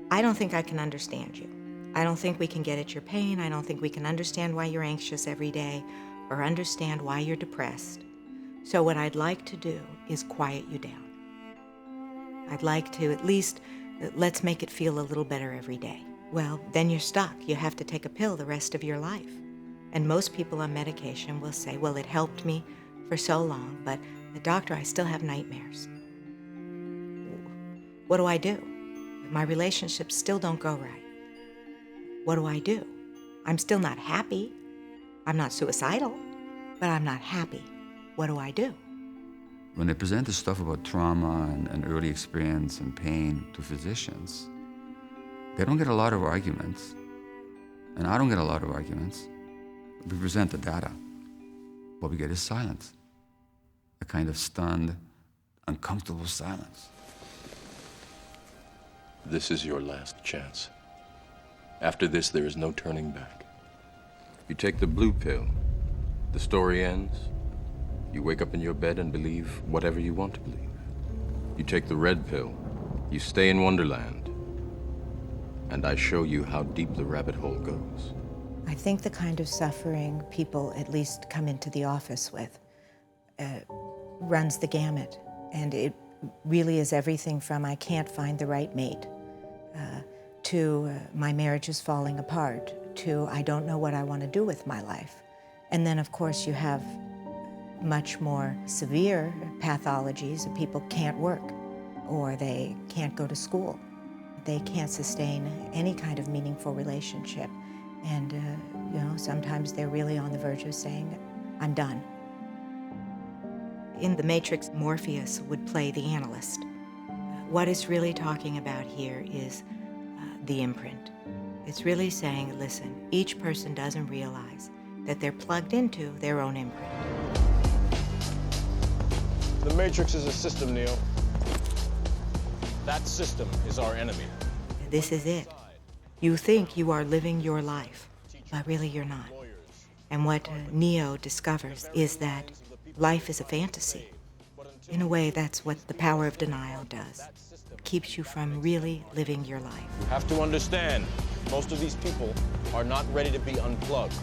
I don't think I can understand you. I don't think we can get at your pain. I don't think we can understand why you're anxious every day or understand why you're depressed. So what I'd like to do is quiet you down. I'd like to at least, let's make it feel a little better every day. Well, then you're stuck. You have to take a pill the rest of your life. And most people on medication will say, well, it helped me for so long, but the doctor, I still have nightmares. What do I do? My relationships still don't go right. What do I do? I'm still not happy. I'm not suicidal, but I'm not happy. What do I do? When they present this stuff about trauma and early experience and pain to physicians, they don't get a lot of arguments. And I don't get a lot of arguments. We present the data. What we get is silence. A kind of stunned, uncomfortable silence. This is your last chance. After this, there is no turning back. You take the blue pill, the story ends. You wake up in your bed and believe whatever you want to believe. You take the red pill, you stay in Wonderland, and I show you how deep the rabbit hole goes. I think the kind of suffering people at least come into the office with runs the gamut. And it really is everything from I can't find the right mate, to my marriage is falling apart, to I don't know what I want to do with my life. And then, of course, you have much more severe pathologies. People can't work, or they can't go to school. They can't sustain any kind of meaningful relationship. And, sometimes they're really on the verge of saying, I'm done. In The Matrix, Morpheus would play the analyst. What it's really talking about here is the imprint. It's really saying, listen, each person doesn't realize that they're plugged into their own imprint. The Matrix is a system, Neo. That system is our enemy. This is it. You think you are living your life, but really you're not. And what Neo discovers is that life is a fantasy. In a way, that's what the power of denial does. It keeps you from really living your life. You have to understand, most of these people are not ready to be unplugged.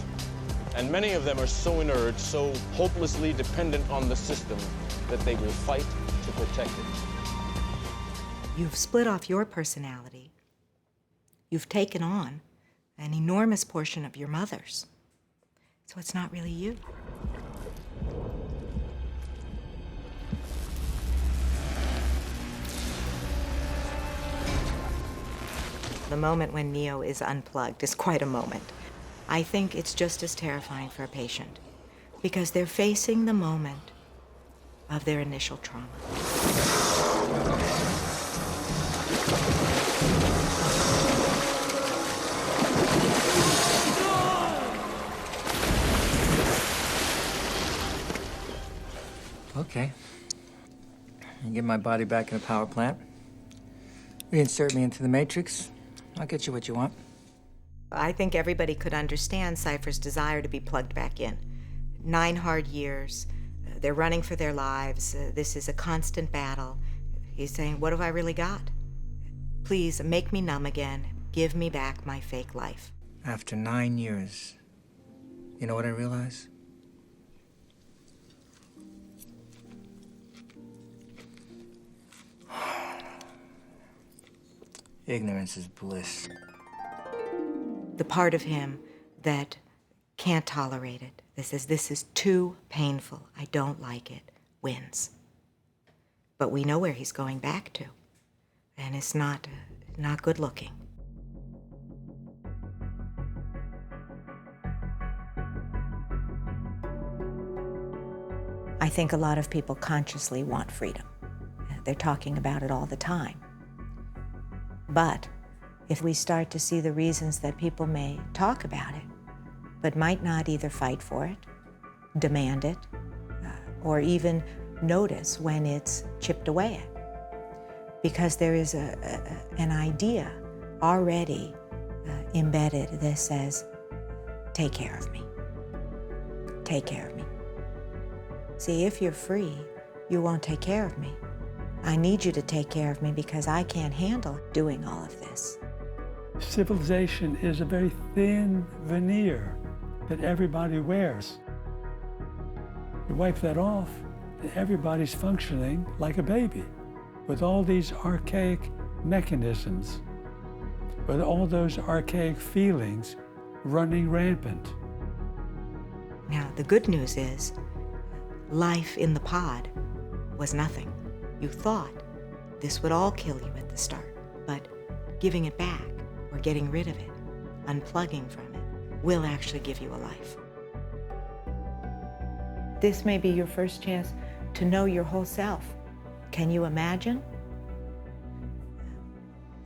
And many of them are so inert, so hopelessly dependent on the system, that they will fight to protect it. You've split off your personality. You've taken on an enormous portion of your mother's. So it's not really you. The moment when Neo is unplugged is quite a moment. I think it's just as terrifying for a patient because they're facing the moment of their initial trauma. Okay. You get my body back in the power plant. Reinsert me into the Matrix. I'll get you what you want. I think everybody could understand Cypher's desire to be plugged back in. 9 hard years. They're running for their lives. This is a constant battle. He's saying, what have I really got? Please make me numb again. Give me back my fake life. After 9 years, you know what I realize? Ignorance is bliss. The part of him that can't tolerate it, that says, this is too painful, I don't like it, wins. But we know where he's going back to, and it's not good looking. I think a lot of people consciously want freedom. They're talking about it all the time. But if we start to see the reasons that people may talk about it, but might not either fight for it, demand it, or even notice when it's chipped away at, because there is an idea already embedded that says, take care of me. Take care of me. See, if you're free, you won't take care of me. I need you to take care of me because I can't handle doing all of this. Civilization is a very thin veneer that everybody wears. You wipe that off, and everybody's functioning like a baby with all these archaic mechanisms, with all those archaic feelings running rampant. Now, the good news is life in the pod was nothing. You thought this would all kill you at the start, but giving it back or getting rid of it, unplugging from it, will actually give you a life. This may be your first chance to know your whole self. Can you imagine?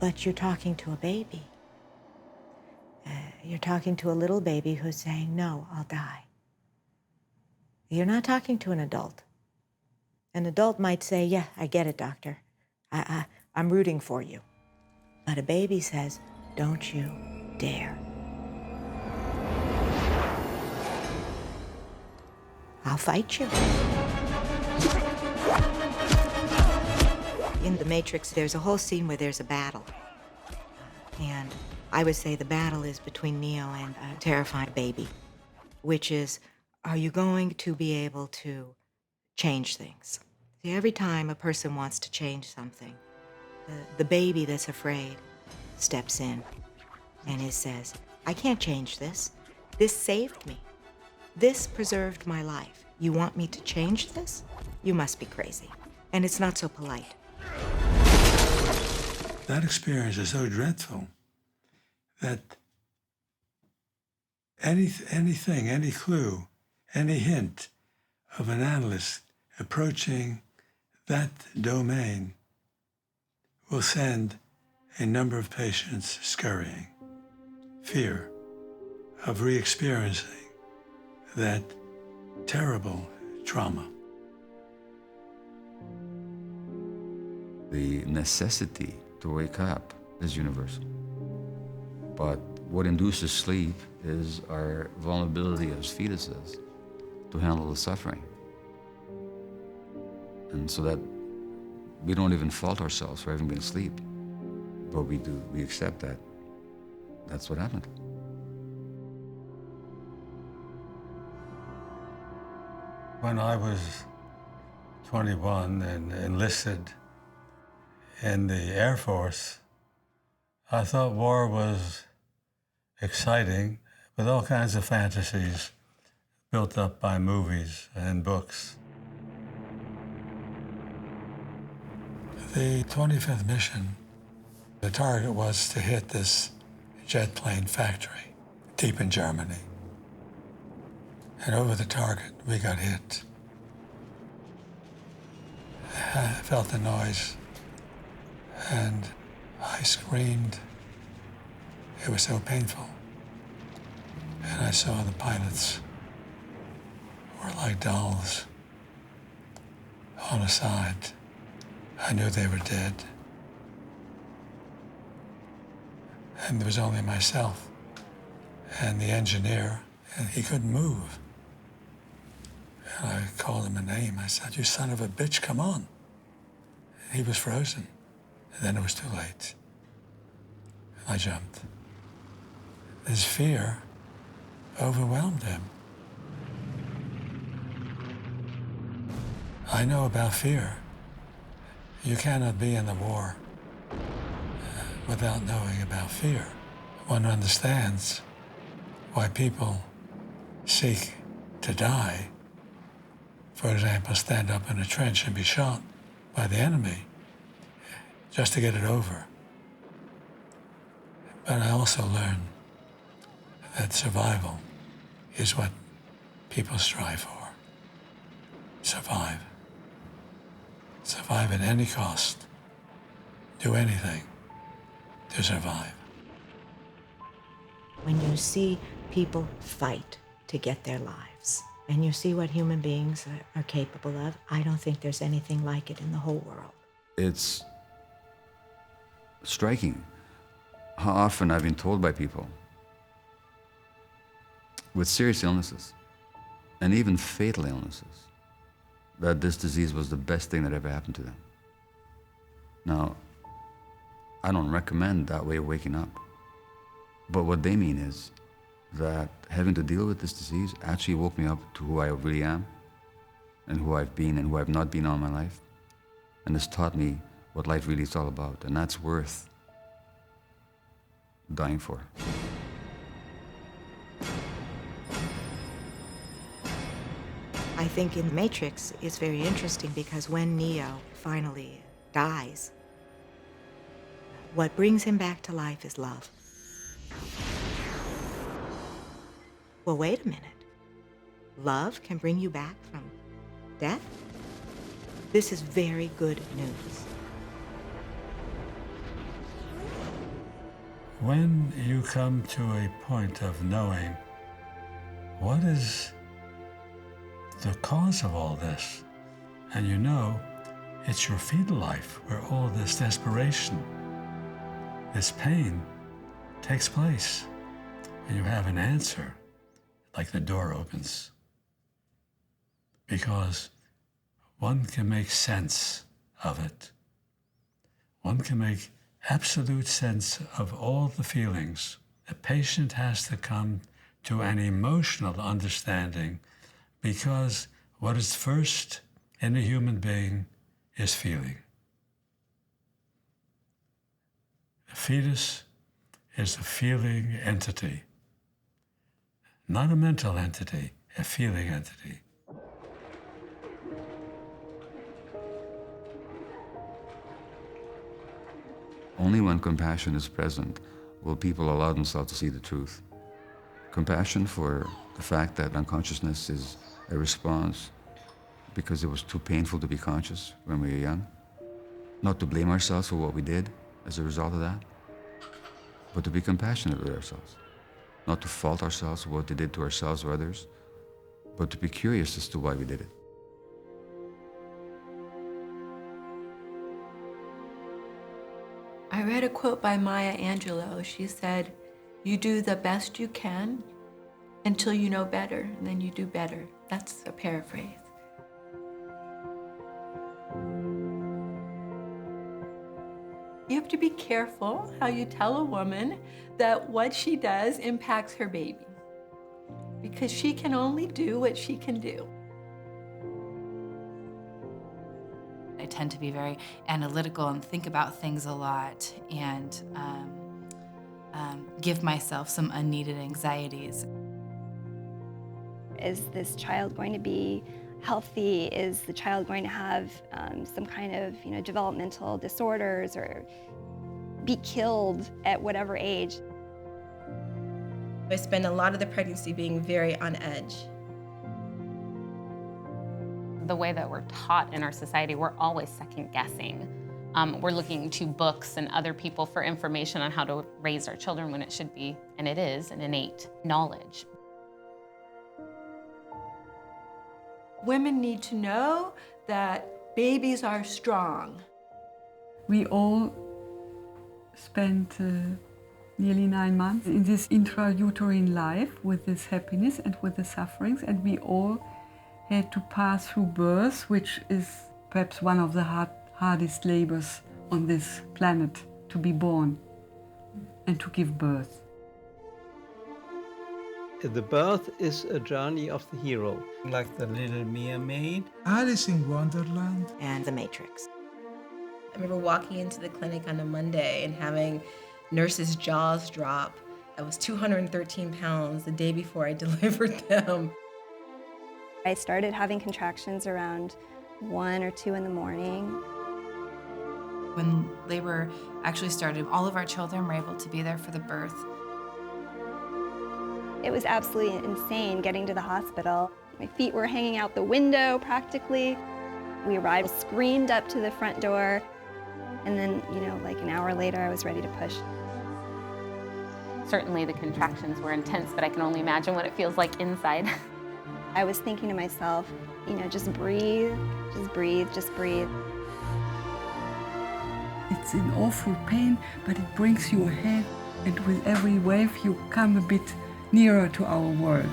But you're talking to a baby. You're talking to a little baby who's saying, no, I'll die. You're not talking to an adult. An adult might say, yeah, I get it, doctor. I'm rooting for you. But a baby says, don't you dare. I'll fight you. In The Matrix, there's a whole scene where there's a battle. And I would say the battle is between Neo and a terrified baby, which is, are you going to be able to change things? See, every time a person wants to change something, the baby that's afraid steps in and it says, I can't change this. This saved me. This preserved my life. You want me to change this? You must be crazy. And it's not so polite. That experience is so dreadful that anything, any clue, any hint of an analyst approaching that domain will send a number of patients scurrying. Fear of re-experiencing that terrible trauma. The necessity to wake up is universal. But what induces sleep is our vulnerability as fetuses to handle the suffering. And so that we don't even fault ourselves for having been asleep, but we do, we accept that that's what happened. When I was 21 and enlisted in the Air Force, I thought war was exciting, with all kinds of fantasies built up by movies and books. The 25th mission, the target was to hit this jet plane factory deep in Germany. And over the target, we got hit. I felt the noise, and I screamed. It was so painful. And I saw the pilots were like dolls on a side. I knew they were dead. And there was only myself and the engineer, and he couldn't move. And I called him a name. I said, "You son of a bitch, come on." And he was frozen. And then it was too late. I jumped. His fear overwhelmed him. I know about fear. You cannot be in the war without knowing about fear. One understands why people seek to die. For example, stand up in a trench and be shot by the enemy just to get it over. But I also learned that survival is what people strive for. Survive. Survive at any cost. Do anything to survive. When you see people fight to get their lives, and you see what human beings are capable of, I don't think there's anything like it in the whole world. It's striking how often I've been told by people with serious illnesses, and even fatal illnesses, that this disease was the best thing that ever happened to them. Now, I don't recommend that way of waking up, but what they mean is that having to deal with this disease actually woke me up to who I really am, and who I've been and who I've not been all my life, and it's taught me what life really is all about, and that's worth dying for. I think in The Matrix, it's very interesting because when Neo finally dies, what brings him back to life is love. Well, wait a minute. Love can bring you back from death? This is very good news. When you come to a point of knowing what is the cause of all this, and you know it's your fetal life where all this desperation this pain takes place when you have an answer, like the door opens. Because one can make sense of it. One can make absolute sense of all the feelings. The patient has to come to an emotional understanding, because what is first in a human being is feeling. The fetus is a feeling entity, not a mental entity, a feeling entity. Only when compassion is present will people allow themselves to see the truth. Compassion for the fact that unconsciousness is a response because it was too painful to be conscious when we were young. Not to blame ourselves for what we did as a result of that, but to be compassionate with ourselves. Not to fault ourselves for what they did to ourselves or others, but to be curious as to why we did it. I read a quote by Maya Angelou. She said, "You do the best you can until you know better, and then you do better." That's a paraphrase. You have to be careful how you tell a woman that what she does impacts her baby, because she can only do what she can do. I tend to be very analytical and think about things a lot, and give myself some unneeded anxieties. Is this child going to be healthy? Is the child going to have some kind of developmental disorders or be killed at whatever age? I spend a lot of the pregnancy being very on edge. The way that we're taught in our society, we're always second guessing. We're looking to books and other people for information on how to raise our children, when it should be, and it is, an innate knowledge. Women need to know that babies are strong. We all spent nearly 9 months in this intrauterine life with this happiness and with the sufferings, and we all had to pass through birth, which is perhaps one of the hardest labors on this planet, to be born and to give birth. The birth is a journey of the hero. Like the Little Mermaid, Alice in Wonderland, and The Matrix. I remember walking into the clinic on a Monday and having nurses' jaws drop. I was 213 pounds the day before I delivered them. I started having contractions around 1 or 2 in the morning. When labor actually started, all of our children were able to be there for the birth. It was absolutely insane getting to the hospital. My feet were hanging out the window practically. We arrived, screamed up to the front door, and then, like an hour later, I was ready to push. Certainly the contractions were intense, but I can only imagine what it feels like inside. I was thinking to myself, just breathe, just breathe, just breathe. It's an awful pain, but it brings you ahead, and with every wave you come a bit nearer to our world.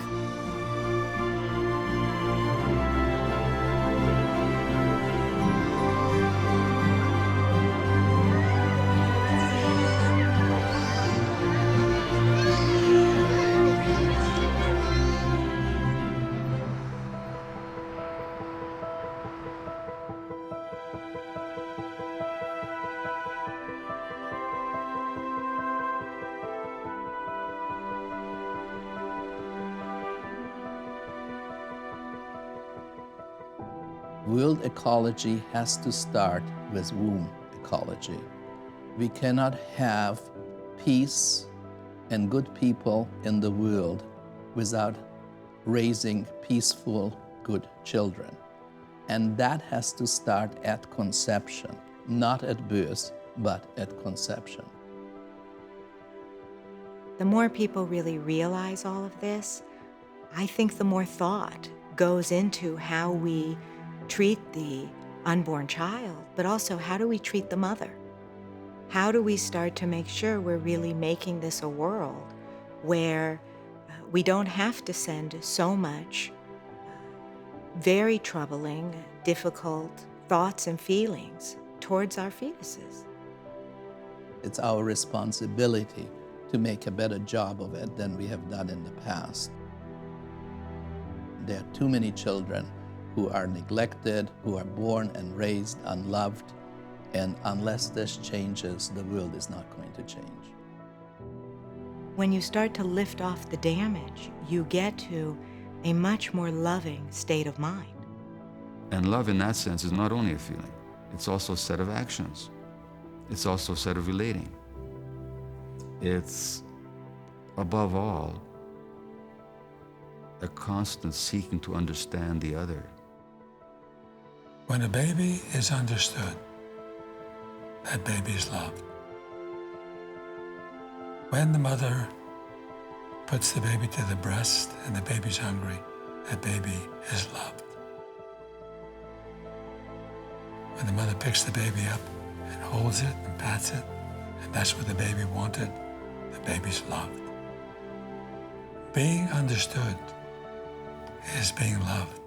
World ecology has to start with womb ecology. We cannot have peace and good people in the world without raising peaceful, good children. And that has to start at conception, not at birth, but at conception. The more people really realize all of this, I think the more thought goes into how we treat the unborn child, but also how do we treat the mother? How do we start to make sure we're really making this a world where we don't have to send so much very troubling, difficult thoughts and feelings towards our fetuses? It's our responsibility to make a better job of it than we have done in the past. There are too many children who are neglected, who are born and raised unloved, and unless this changes, the world is not going to change. When you start to lift off the damage, you get to a much more loving state of mind. And love in that sense is not only a feeling, it's also a set of actions. It's also a set of relating. It's, above all, a constant seeking to understand the other. When a baby is understood, that baby is loved. When the mother puts the baby to the breast and the baby's hungry, that baby is loved. When the mother picks the baby up and holds it and pats it, and that's what the baby wanted, the baby's loved. Being understood is being loved.